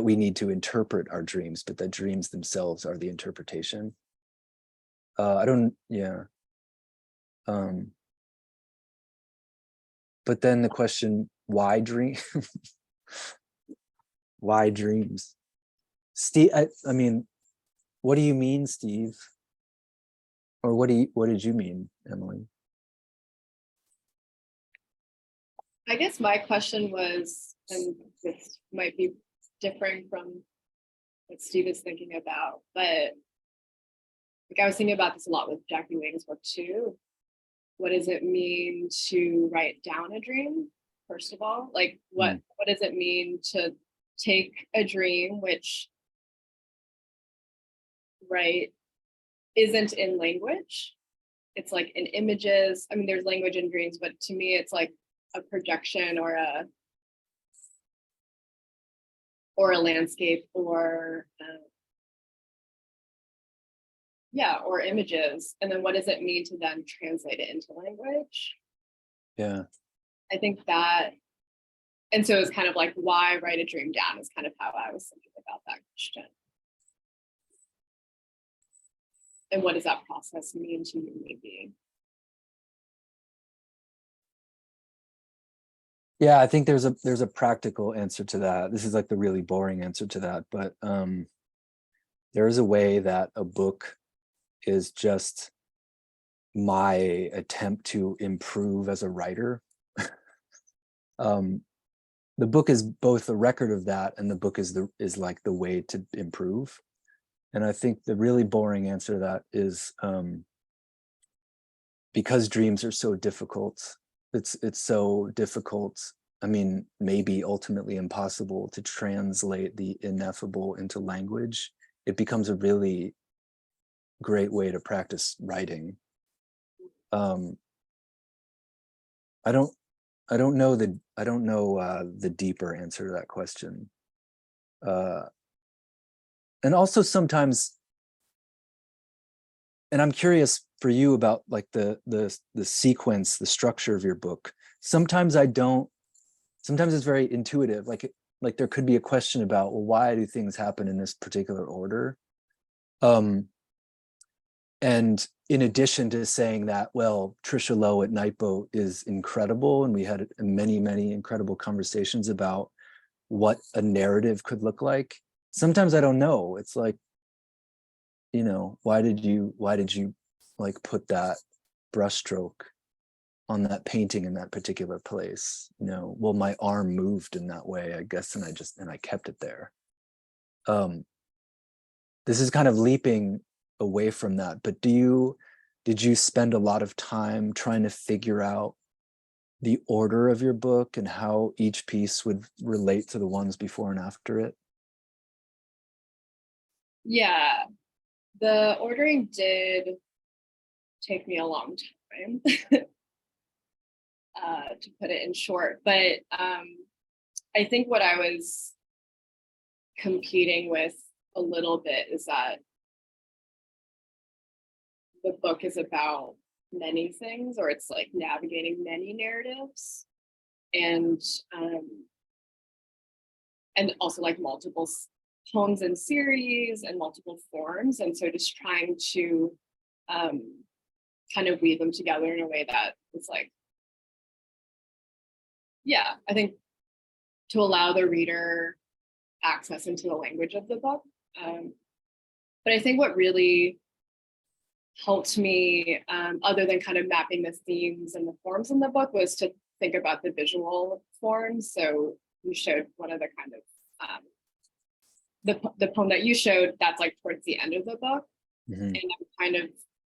we need to interpret our dreams, but that dreams themselves are the interpretation. But then the question, why dream? Why dreams? Steve, I mean, what do you mean, Steve? Or what did you mean, Emily?
I guess my question was, and this might be different from what Steve is thinking about, but like I was thinking about this a lot with Jackie Wang's book too. What does it mean to write down a dream? First of all, like what does it mean to take a dream, which isn't in language? It's like in images. I mean, there's language in dreams, but to me, it's like a projection or a landscape or or images. And then what does it mean to then translate it into language?
Yeah,
I think that, and so it's kind of like, why write a dream down is kind of how I was thinking about that question. And what does that process mean to you, maybe?
yeah, I think there's a practical answer to that. This is like the really boring answer to that, but there is a way that a book is just my attempt to improve as a writer. the book is both a record of that, and the book is like the way to improve. And I think the really boring answer to that is because dreams are so difficult, it's so difficult, I mean, maybe ultimately impossible to translate the ineffable into language. It becomes a really great way to practice writing. I don't know the deeper answer to that question. And also sometimes, and I'm curious for you about like the sequence, the structure of your book. Sometimes it's very intuitive. Like there could be a question about, well, why do things happen in this particular order? And in addition to saying that, well, Trisha Lowe at Nightboat is incredible, and we had many, many incredible conversations about what a narrative could look like. Sometimes I don't know. It's like, you know, why did you like put that brushstroke on that painting in that particular place? You know, well, my arm moved in that way, I guess, and I kept it there. This is kind of leaping away from that, but did you spend a lot of time trying to figure out the order of your book and how each piece would relate to the ones before and after it?
Yeah, the ordering did take me a long time to put it in short, but I think what I was competing with a little bit is that the book is about many things, or it's like navigating many narratives, and also like multiple poems and series and multiple forms, and so just trying to kind of weave them together in a way that is like, yeah, I think to allow the reader access into the language of the book. But I think what really helped me, other than kind of mapping the themes and the forms in the book, was to think about the visual forms. So you showed one of the kind of the poem that you showed, that's like towards the end of the book.
Mm-hmm.
And I'm kind of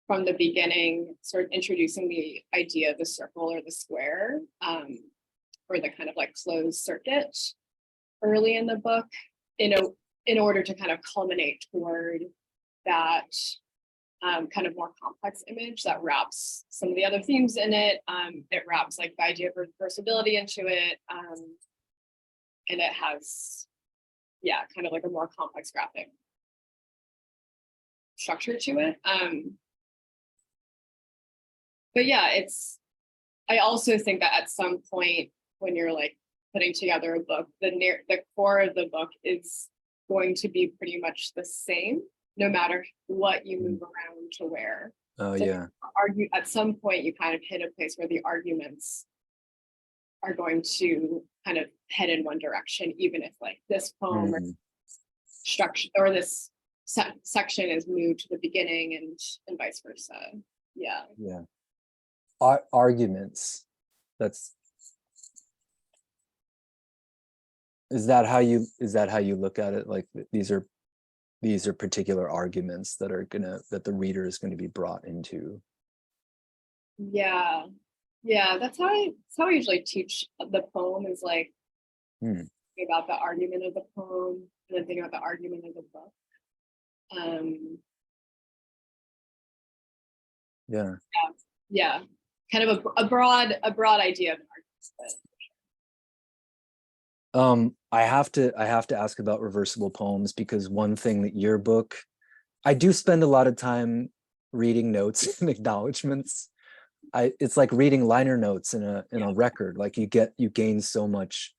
from the beginning sort of introducing the idea of the circle or the square, or the kind of like closed circuit early in the book, in order to kind of culminate toward that kind of more complex image that wraps some of the other themes in it. It wraps like the idea of reversibility into it, and it has, yeah, kind of like a more complex graphic structure to it. But yeah, I also think that at some point when you're like putting together a book, the core of the book is going to be pretty much the same, no matter what you move around to where.
Oh,
so
yeah.
At some point, you kind of hit a place where the arguments are going to kind of head in one direction, even if like this poem or structure or this section is moved to the beginning and vice versa. Yeah.
Yeah. Arguments. Is that how you look at it? Like these are particular arguments that the reader is going to be brought into.
Yeah, that's how I usually teach the poem, is like think about the argument of the poem and then think about the argument of the book. Yeah, kind of a broad idea of arguments.
I have to ask about reversible poems, because one thing that your book, I do spend a lot of time reading notes and acknowledgements. It's like reading liner notes in a record. Like you gain so much,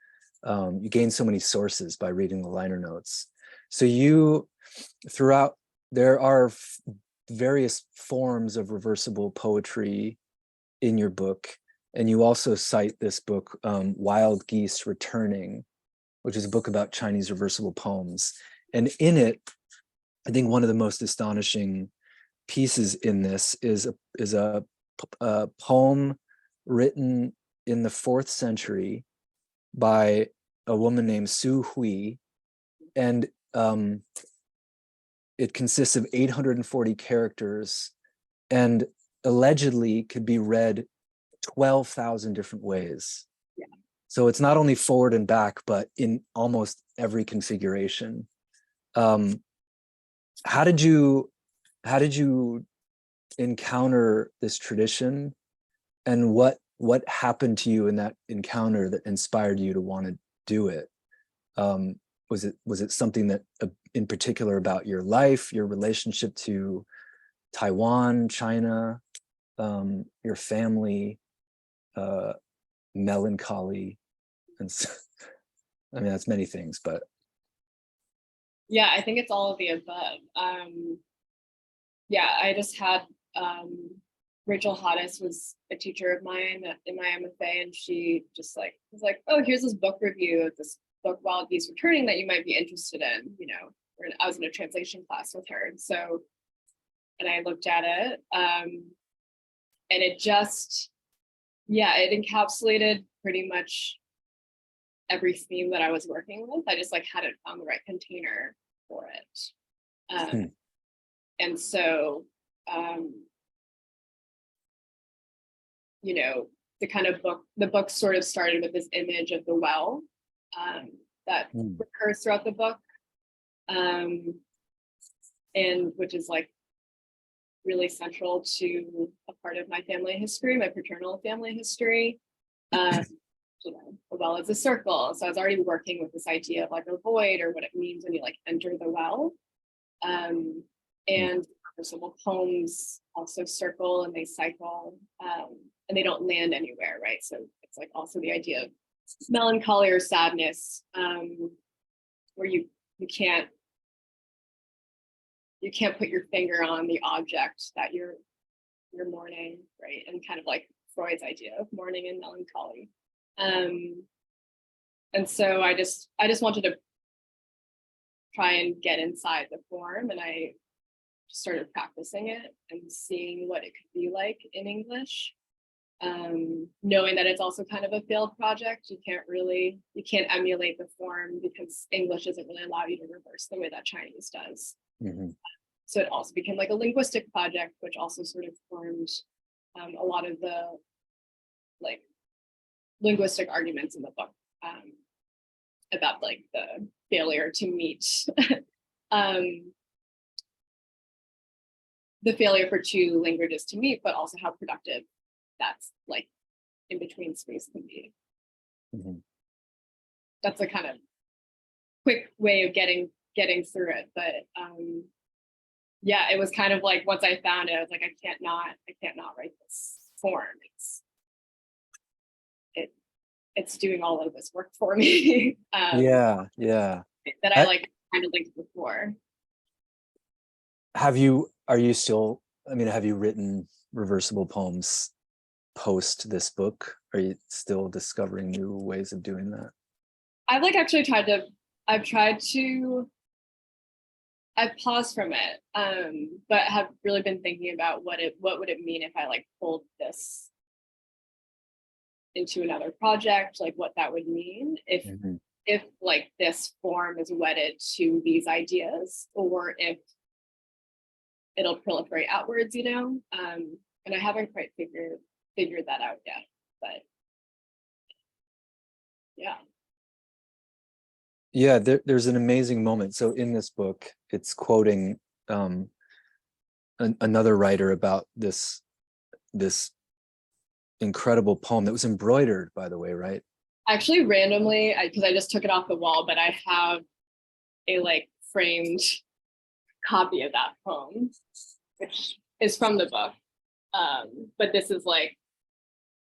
you gain so many sources by reading the liner notes. So throughout, there are various forms of reversible poetry in your book. And you also cite this book, Wild Geese Returning, which is a book about Chinese reversible poems. And in it, I think one of the most astonishing pieces in this is a poem written in the 4th century by a woman named Su Hui, and it consists of 840 characters and allegedly could be read 12,000 different ways.
Yeah.
So it's not only forward and back, but in almost every configuration. How did you encounter this tradition, and what happened to you in that encounter that inspired you to want to do it? Was it something that in particular about your life, your relationship to Taiwan, China, your family, melancholy, and I mean that's many things, but
Yeah, I think it's all of the above. Yeah, I just had Rachel Hoddes was a teacher of mine in my MFA, and she just like was like, "Oh, here's this book review of this book, Wild Geese Returning, that you might be interested in." You know, I was in a translation class with her, and I looked at it, and it just, yeah, it encapsulated pretty much every theme that I was working with. I just like hadn't found the right container for it. And so, you know, the book sort of started with this image of the well that recurs throughout the book, and which is like really central to a part of my family history, my paternal family history. You know, the well is a circle. So I was already working with this idea of like a void, or what it means when you like enter the well. And reversible poems also circle and they cycle, and they don't land anywhere, right? So it's like also the idea of melancholy or sadness, where you can't put your finger on the object that you're mourning, right? And kind of like Freud's idea of mourning and melancholy. And so I just wanted to try and get inside the form, and I started practicing it and seeing what it could be like in English, knowing that it's also kind of a failed project. You can't emulate the form because English doesn't really allow you to reverse the way that Chinese does. So it also became like a linguistic project, which also sort of formed a lot of the like linguistic arguments in the book, about like the failure to meet the failure for two languages to meet, but also how productive that's like in between space can be. That's a kind of quick way of getting through it, but yeah, it was kind of like once I found it, I was like, I can't not write this form. It's doing all of this work for me.
yeah.
That I like kind of linked before.
Have you written reversible poems post this book? Are you still discovering new ways of doing that?
I've paused from it, but have really been thinking about what would it mean if I like pulled this into another project, like what that would mean if like this form is wedded to these ideas, or if it'll proliferate outwards, you know? And I haven't quite figured that out yet, but yeah.
Yeah, there's an amazing moment. So in this book, it's quoting another writer about this incredible poem that was embroidered, by the way, right?
Actually, randomly, because I just took it off the wall, but I have a like framed copy of that poem, which is from the book. But this is like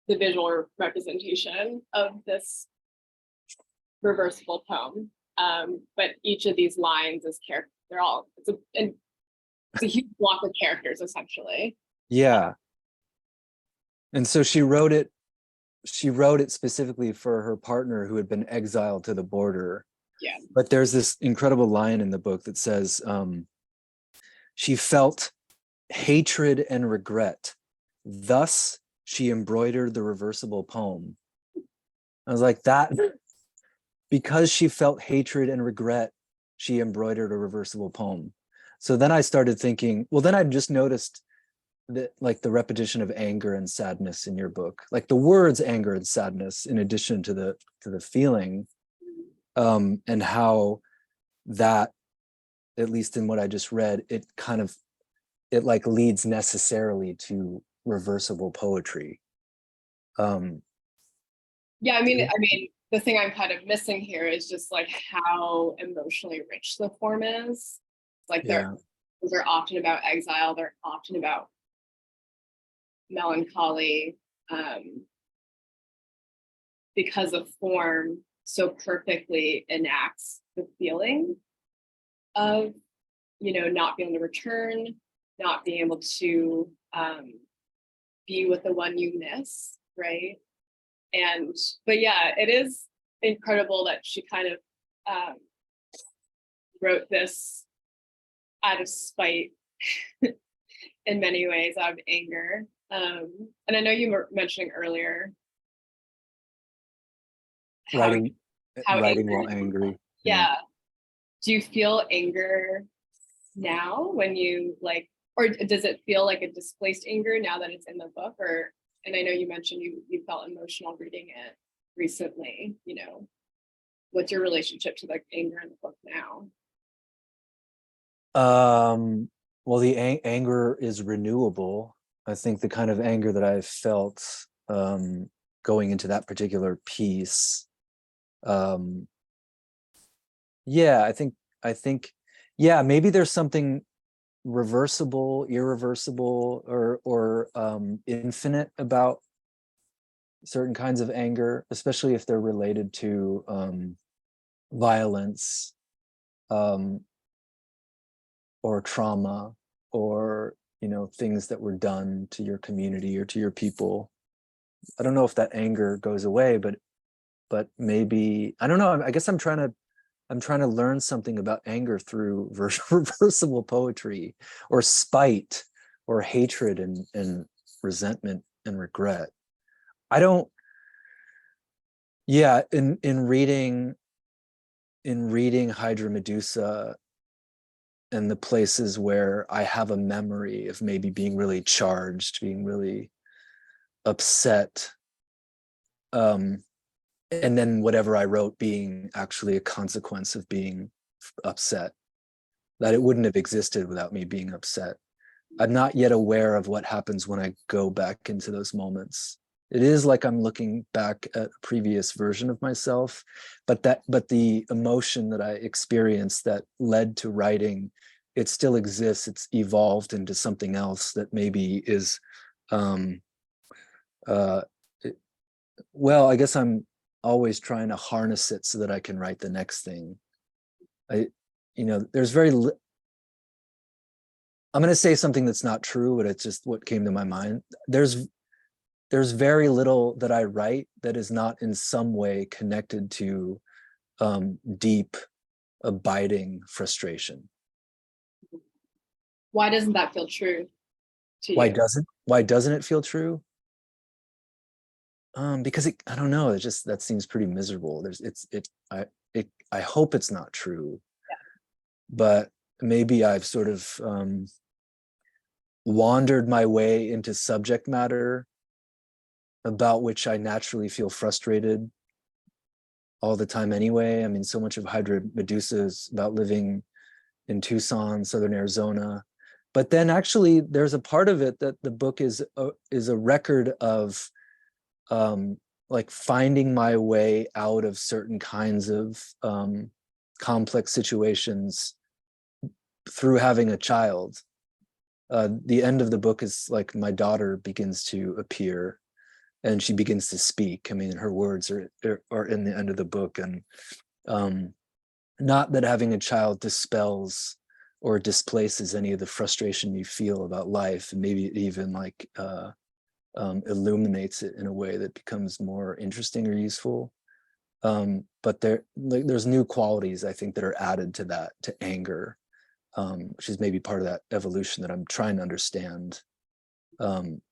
the visual representation of this reversible poem. But each of these lines is character. It's a huge block of characters, essentially.
Yeah. And so she wrote it specifically for her partner who had been exiled to the border.
Yeah.
But there's this incredible line in the book that says, she felt hatred and regret. Thus, she embroidered the reversible poem. I was like, because she felt hatred and regret, she embroidered a reversible poem. So then I started thinking, well, then I just noticed that, like, the repetition of anger and sadness in your book, like the words anger and sadness, in addition to the feeling, and how that, at least in what I just read, it like leads necessarily to reversible poetry.
Yeah, I mean, the thing I'm kind of missing here is just like how emotionally rich the form is. Like they're often about exile, they're often about melancholy, because the form so perfectly enacts the feeling of, not being able to return, not being able to be with the one you miss, right? But yeah, it is incredible that she kind of wrote this out of spite in many ways, out of anger. And I know you were mentioning earlier
writing
angry.
while angry.
Yeah. Do you feel anger now when you or does it feel like a displaced anger now that it's in the book? And I know you mentioned you felt emotional reading it recently, what's your relationship to like anger in the book now?
Well, the anger is renewable. I think the kind of anger that I felt going into that particular piece, yeah, I think yeah, maybe there's something reversible, irreversible, or infinite about certain kinds of anger, especially if they're related to violence, or trauma, or things that were done to your community or to your people. I don't know if that anger goes away, but maybe, I don't know. I guess I'm trying to learn something about anger through reversible poetry, or spite, or hatred, and resentment and regret. Yeah, in reading Hydra Medusa, and the places where I have a memory of maybe being really charged, being really upset, and then whatever I wrote being actually a consequence of being upset, that it wouldn't have existed without me being upset. I'm not yet aware of what happens when I go back into those moments. It is like I'm looking back at a previous version of myself, but the emotion that I experienced that led to writing, it still exists. It's evolved into something else that maybe is, well, I guess I'm always trying to harness it so that I can write the next thing. There's I'm going to say something that's not true, but it's just what came to my mind. There's very little that I write that is not in some way connected to deep, abiding frustration.
Why doesn't that feel true to you?
Why doesn't it feel true? Because I don't know. That seems pretty miserable. I hope it's not true, but maybe I've sort of wandered my way into subject matter about which I naturally feel frustrated all the time anyway. I mean, so much of Hydra Medusa is about living in Tucson, Southern Arizona. But then actually there's a part of it that the book is a record of like finding my way out of certain kinds of complex situations through having a child. The end of the book is like my daughter begins to appear and she begins to speak. I mean, her words are in the end of the book. And not that having a child dispels or displaces any of the frustration you feel about life, and maybe it even like illuminates it in a way that becomes more interesting or useful. But there's new qualities, I think, that are added to that, to anger, which is maybe part of that evolution that I'm trying to understand. And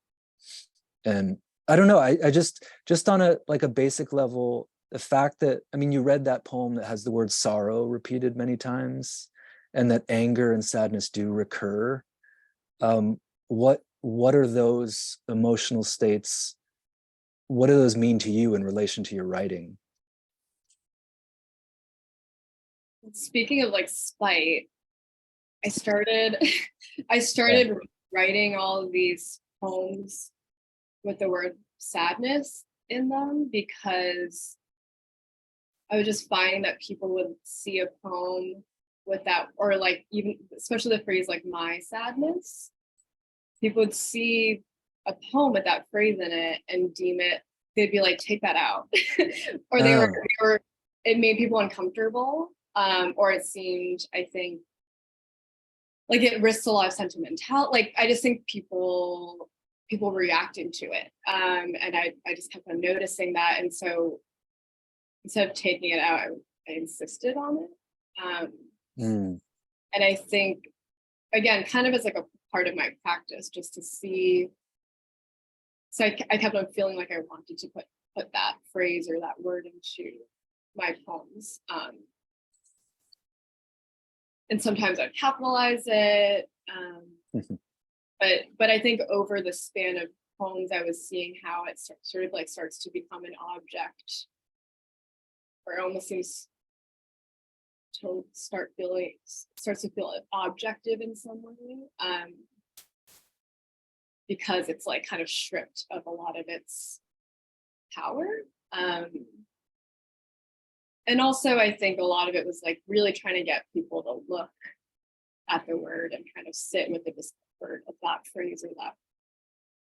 I don't know, I just on a basic level, the fact that, I mean, you read that poem that has the word sorrow repeated many times, and that anger and sadness do recur. What are those emotional states? What do those mean to you in relation to your writing?
Speaking of like spite, I started writing all of these poems with the word sadness in them because I was just finding that people would see a poem with that, or like even especially the phrase like my sadness. People would see a poem with that phrase in it and deem it, they'd be like, take that out. Or they were, it made people uncomfortable. Or it seemed, I think, like it risks a lot of sentimentality. Like I just think people reacting to it. And I just kept on noticing that. And so instead of taking it out, I insisted on it. And I think, again, kind of as like a part of my practice, just to see. So I kept on feeling like I wanted to put that phrase or that word into my poems. And sometimes I'd capitalize it. But I think over the span of poems, I was seeing how it sort of like starts to become an object, or it almost seems to starts to feel objective in some way, because it's like kind of stripped of a lot of its power. And also I think a lot of it was like really trying to get people to look at the word and kind of sit with the discomfort of that phrase, or that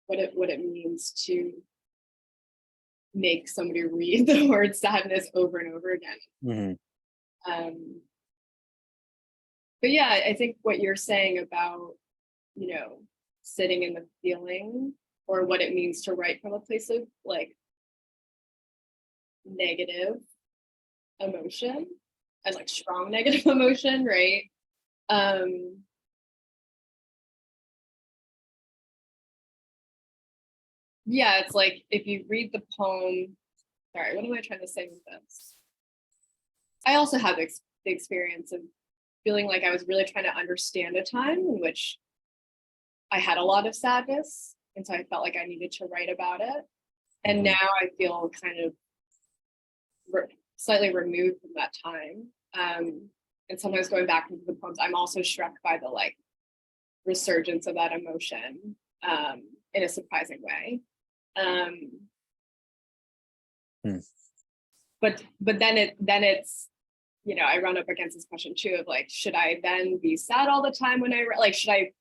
what it means to make somebody read the word sadness over and over again. But yeah, I think what you're saying about, sitting in the feeling, or what it means to write from a place of like negative emotion and like strong negative emotion, right? Yeah, it's like if you read the poem, sorry, what am I trying to say with this? I also have the experience of feeling like I was really trying to understand a time in which I had a lot of sadness. And so I felt like I needed to write about it. And now I feel kind of slightly removed from that time. And sometimes going back into the poems, I'm also struck by the like resurgence of that emotion in a surprising way. But then it's, I run up against this question too of like, should I then be sad all the time when I write? Like, should I,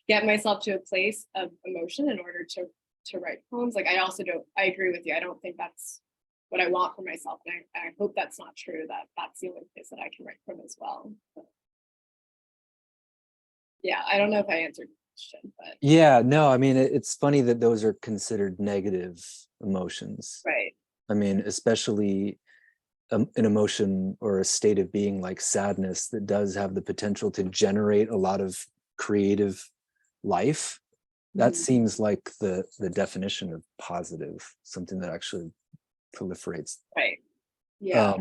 get myself to a place of emotion in order to write poems? Like, I agree with you. I don't think that's what I want for myself. And I hope that's not true, that that's the only place that I can write from as well. But yeah, I don't know if I answered the question, but.
Yeah, no, I mean, it's funny that those are considered negative emotions.
Right.
I mean, especially an emotion or a state of being like sadness that does have the potential to generate a lot of creative life. That seems like the definition of positive, something that actually proliferates.
Right. Yeah.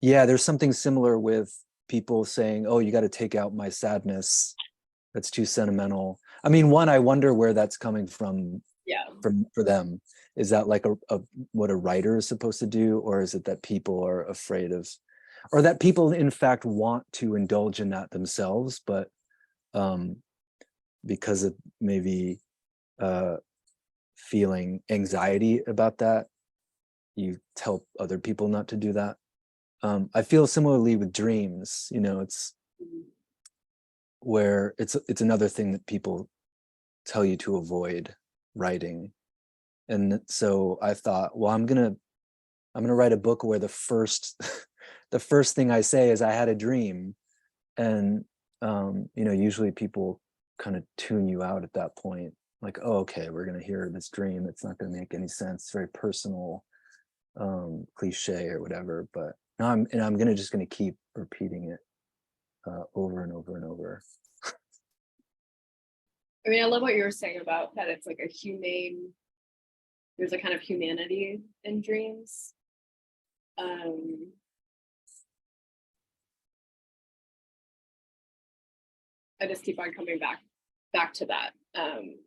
Yeah, there's something similar with people saying, oh, you got to take out my sadness, that's too sentimental. I mean, one, I wonder where that's coming from.
Yeah.
For them, is that like a what a writer is supposed to do, or is it that people are afraid of, or that people in fact want to indulge in that themselves, but because of maybe feeling anxiety about that, you tell other people not to do that. I feel similarly with dreams. It's where it's another thing that people tell you to avoid writing. And so I thought, well, I'm gonna write a book where the first thing I say is I had a dream. And usually people kind of tune you out at that point, like, oh, okay, we're gonna hear this dream, it's not gonna make any sense, it's very personal, cliche or whatever. But now I'm gonna keep repeating it over and over and over.
I mean, I love what you were saying about that it's like a humane there's a kind of humanity in dreams. I just keep on coming back to that. And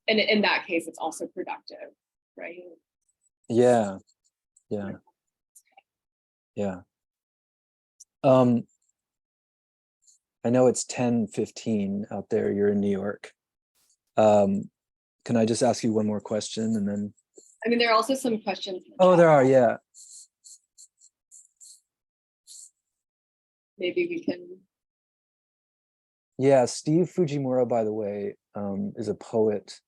in that case, it's also productive, right?
Yeah. I know it's 10:15 out there. You're in New York. Can I just ask you one more question and then?
I mean, there are also some questions.
Oh, there are, yeah.
Maybe we can.
Yeah, Steve Fujimura, by the way, is a poet,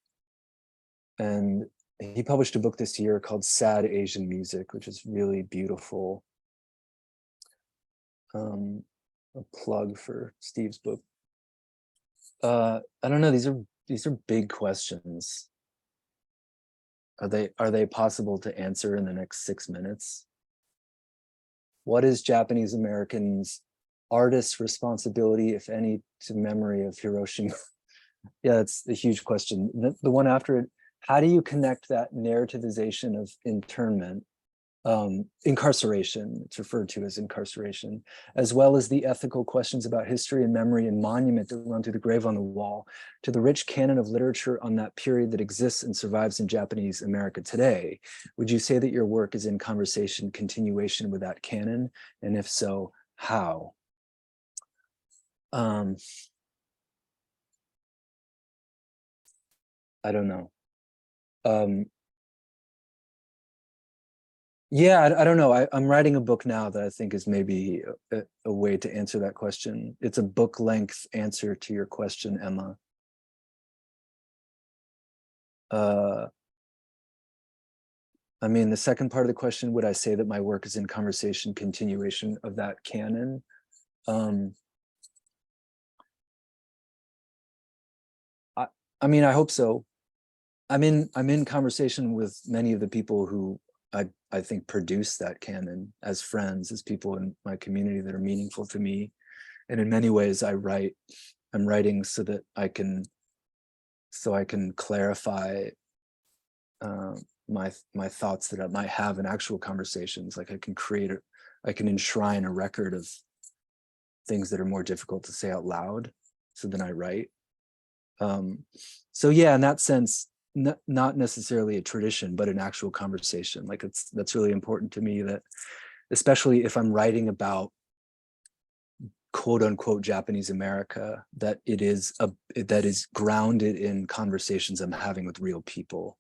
and he published a book this year called Sad Asian Music, which is really beautiful. A plug for Steve's book. I don't know, these are big questions. Are they possible to answer in the next 6 minutes? What is Japanese Americans' artists' responsibility, if any, to memory of Hiroshima? Yeah, that's a huge question. The one after it, how do you connect that narrativization of internment, incarceration, it's referred to as incarceration, as well as the ethical questions about history and memory and monument that run through the grave on the wall, to the rich canon of literature on that period that exists and survives in Japanese America today? Would you say that your work is in conversation continuation with that canon? And if so, how? I don't know. Yeah, I don't know. I'm writing a book now that I think is maybe a way to answer that question. It's a book length answer to your question, Emma. I mean, the second part of the question, would I say that my work is in conversation continuation of that canon? I mean, I hope so. I'm in conversation with many of the people who I think produce that canon as friends, as people in my community that are meaningful to me. And in many ways I'm writing so that I can clarify my thoughts that I might have in actual conversations. Like I can enshrine a record of things that are more difficult to say out loud. So then I write. So yeah, in that sense, not necessarily a tradition, but an actual conversation. Like that's really important to me, that especially if I'm writing about quote unquote Japanese America, that that is grounded in conversations I'm having with real people.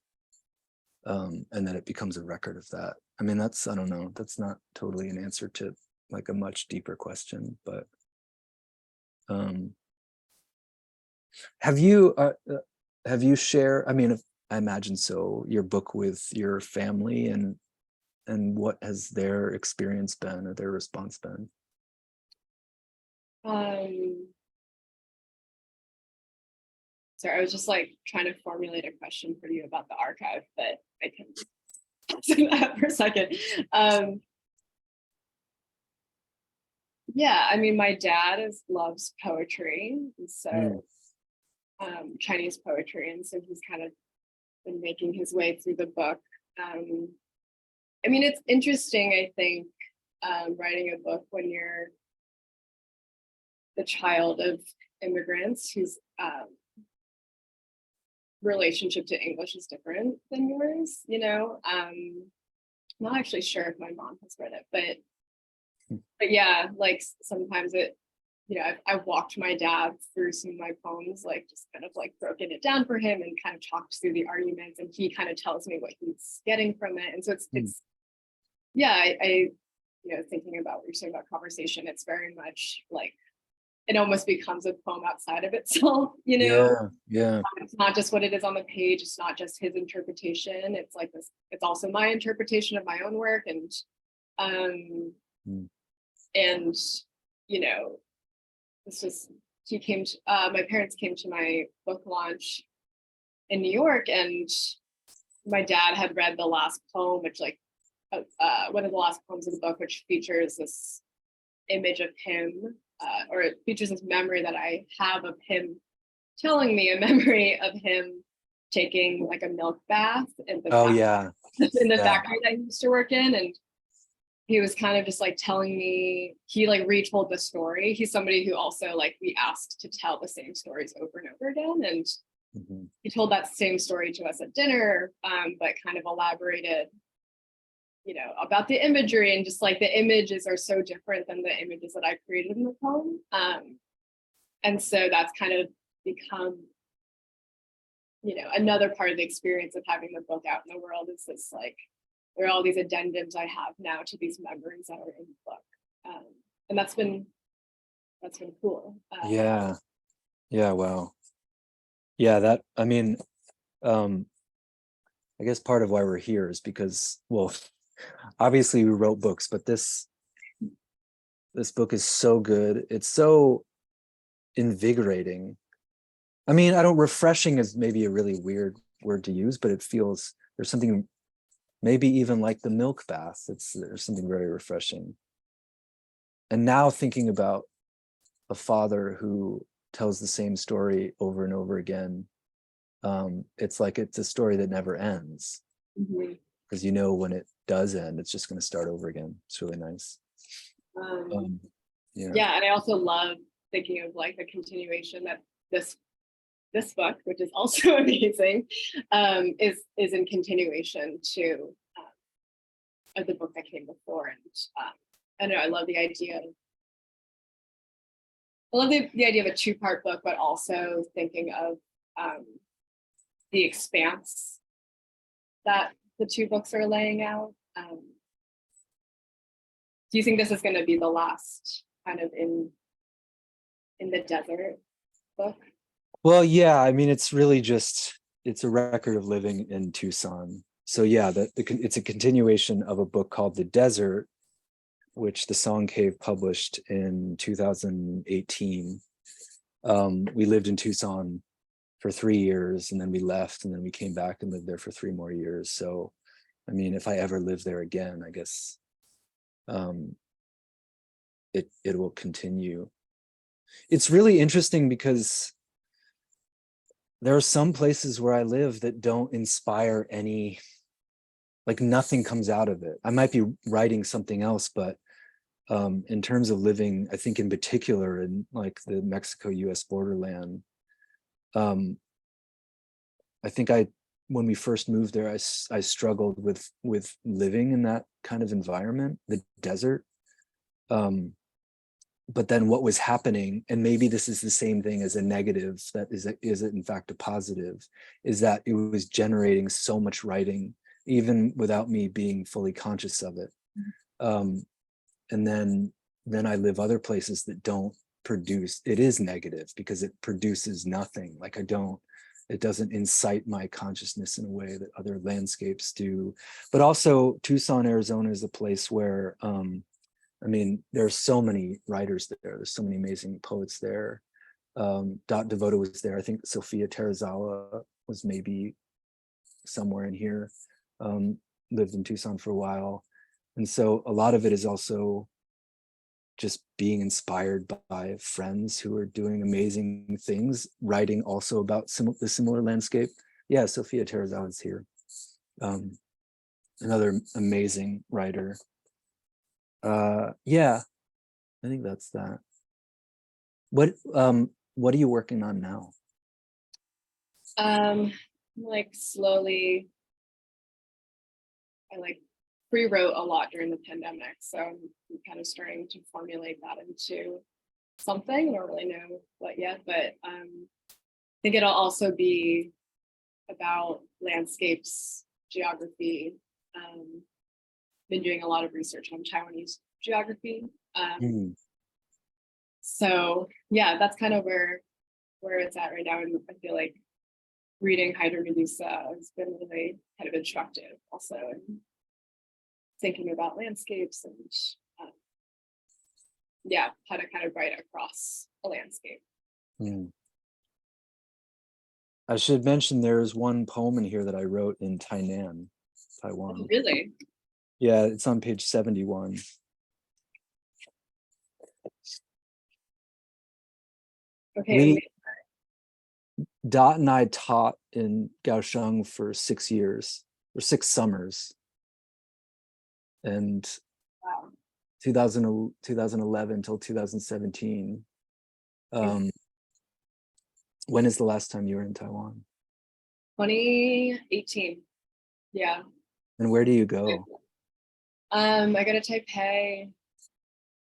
And that it becomes a record of that. I mean, I don't know, that's not totally an answer to like a much deeper question, but have you shared, I mean, I imagine so, your book with your family, and what has their experience been or their response been?
Sorry, I was just like trying to formulate a question for you about the archive, but I can answer that for a second. Yeah, I mean, my dad loves poetry, and so Chinese poetry, and so he's kind of been making his way through the book. I mean, it's interesting, I think, writing a book when you're the child of immigrants whose relationship to English is different than yours, you know. I'm not actually sure if my mom has read it, but yeah, like sometimes it, you know, I've walked my dad through some of my poems, like just kind of like broken it down for him and kind of talked through the arguments, and he kind of tells me what he's getting from it. And so it's yeah, I you know, thinking about what you're saying about conversation, it's very much like it almost becomes a poem outside of itself, you know.
Yeah.
It's not just what it is on the page, it's not just his interpretation, it's like this, it's also my interpretation of my own work. And and you know, this was, my parents came to my book launch in New York, and my dad had read the last poem, which like one of the last poems of the book, which features this image of him, or it features this memory that I have of him telling me, a memory of him taking like a milk bath in the
Oh
fac-
yeah.
in the
Yeah.
factory that he used to work in, and he was kind of just like telling me, he like retold the story. He's somebody who also like we asked to tell the same stories over and over again, and
Mhm.
he told that same story to us at dinner, but kind of elaborated, you know, about the imagery, and just like the images are so different than the images that I created in the poem. And so that's kind of become, you know, another part of the experience of having the book out in the world is this like, there are all these addendums I have now to these memories that are in the book. And that's been cool.
Yeah. Yeah. Wow. Yeah. That, I mean, I guess part of why we're here is because, well, obviously we wrote books, but this book is so good. It's so invigorating. I mean, I don't, refreshing is maybe a really weird word to use, but it feels, there's something maybe even like the milk bath. There's something very refreshing. And now thinking about a father who tells the same story over and over again, it's like it's a story that never ends,
Mhm.
because you know when it does end, it's just going to start over again. It's really nice. Yeah.
Yeah, and I also love thinking of like the continuation that this book, which is also amazing, is in continuation to of the book that came before. And I know I love the idea of the idea of a two-part book, but also thinking of the expanse that the two books are laying out. Do you think this is going to be the last kind of in the desert book?
Well, yeah, I mean, it's really just, it's a record of living in Tucson. So yeah, it's a continuation of a book called The Desert, which the Song Cave published in 2018. We lived in Tucson for 3 years, and then we left, and then we came back and lived there for 3 more years. So, I mean, if I ever live there again, I guess it will continue. It's really interesting because there are some places where I live that don't inspire any, like nothing comes out of it. I might be writing something else, but in terms of living, I think in particular in like the Mexico-US borderland, I think when we first moved there, I struggled with living in that kind of environment, the desert. But then what was happening, and maybe this is the same thing as a negative, that is it in fact a positive, is that it was generating so much writing, even without me being fully conscious of it. And then I live other places that don't produce, it is negative because it produces nothing. Like it doesn't incite my consciousness in a way that other landscapes do. But also Tucson, Arizona is a place where, I mean, there are so many writers there. There's so many amazing poets there. Dot Devoto was there. I think Sophia Terezawa was maybe somewhere in here. Lived in Tucson for a while. And so a lot of it is also just being inspired by friends who are doing amazing things, writing also about the similar landscape. Yeah, Sophia Terezawa is here. Another amazing writer. Yeah, I think that's that. What are you working on now?
Like slowly, I like rewrote a lot during the pandemic, so I'm kind of starting to formulate that into something. I don't really know what yet, but I think it'll also be about landscapes, geography. Been doing a lot of research on Taiwanese geography. So yeah, that's kind of where it's at right now. And I feel like reading Hydra Medusa has been really kind of instructive also, and thinking about landscapes and yeah, how to kind of write across a landscape.
I should mention there's one poem in here that I wrote in Tainan, Taiwan.
Oh, really?
Yeah, it's on page 71.
Okay.
Dot and I taught in Kaohsiung for 6 years or 6 summers. And
Wow.
2011 till 2017. When is the last time you were in Taiwan?
2018. Yeah.
And where do you go?
I go to Taipei,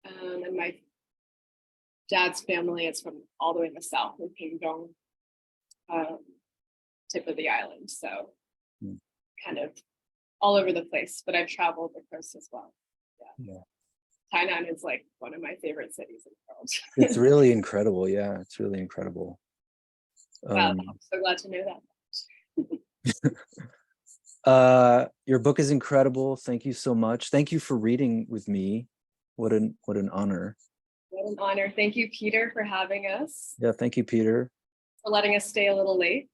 and my dad's family is from all the way in the south in Pingdong, tip of the island. So kind of all over the place, but I've traveled the coast as well. Yeah. Tainan is like one of my favorite cities in the world.
It's really incredible. Yeah, it's really incredible.
Wow, I'm so glad to know that.
Your book is incredible. Thank you so much. Thank you for reading with me. What an honor.
What an honor. Thank you, Peter, for having us.
Yeah, thank you, Peter.
For letting us stay a little late.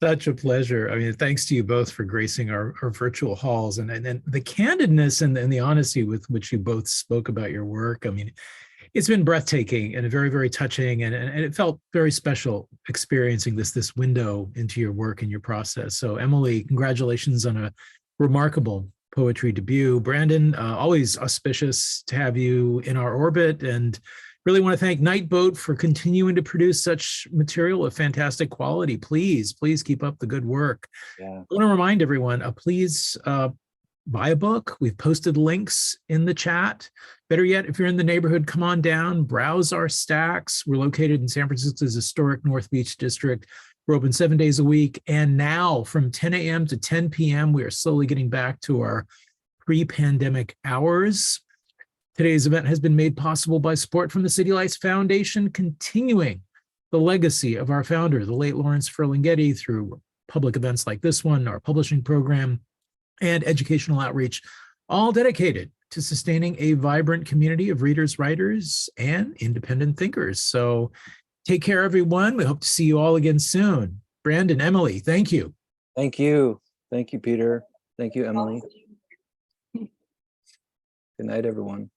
Such a pleasure. I mean, thanks to you both for gracing our virtual halls, and the candidness and the honesty with which you both spoke about your work. I mean, it's been breathtaking and very, very touching, and it felt very special experiencing this window into your work and your process. So Emily, congratulations on a remarkable poetry debut. Brandon, always auspicious to have you in our orbit, and really want to thank Nightboat for continuing to produce such material of fantastic quality. Please keep up the good work.
Yeah.
I want to remind everyone, please buy a book. We've posted links in the chat. Better yet, if you're in the neighborhood, come on down, browse our stacks. We're located in San Francisco's historic North Beach district. We're open 7 days a week. And now from 10 a.m. to 10 p.m., we are slowly getting back to our pre-pandemic hours. Today's event has been made possible by support from the City Lights Foundation, continuing the legacy of our founder, the late Lawrence Ferlinghetti, through public events like this one, our publishing program, and educational outreach, all dedicated to sustaining a vibrant community of readers, writers, and independent thinkers. So take care, everyone. We hope to see you all again soon. Brandon, Emily, thank you.
Thank you. Thank you, Peter. Thank you, Emily. Good night, everyone.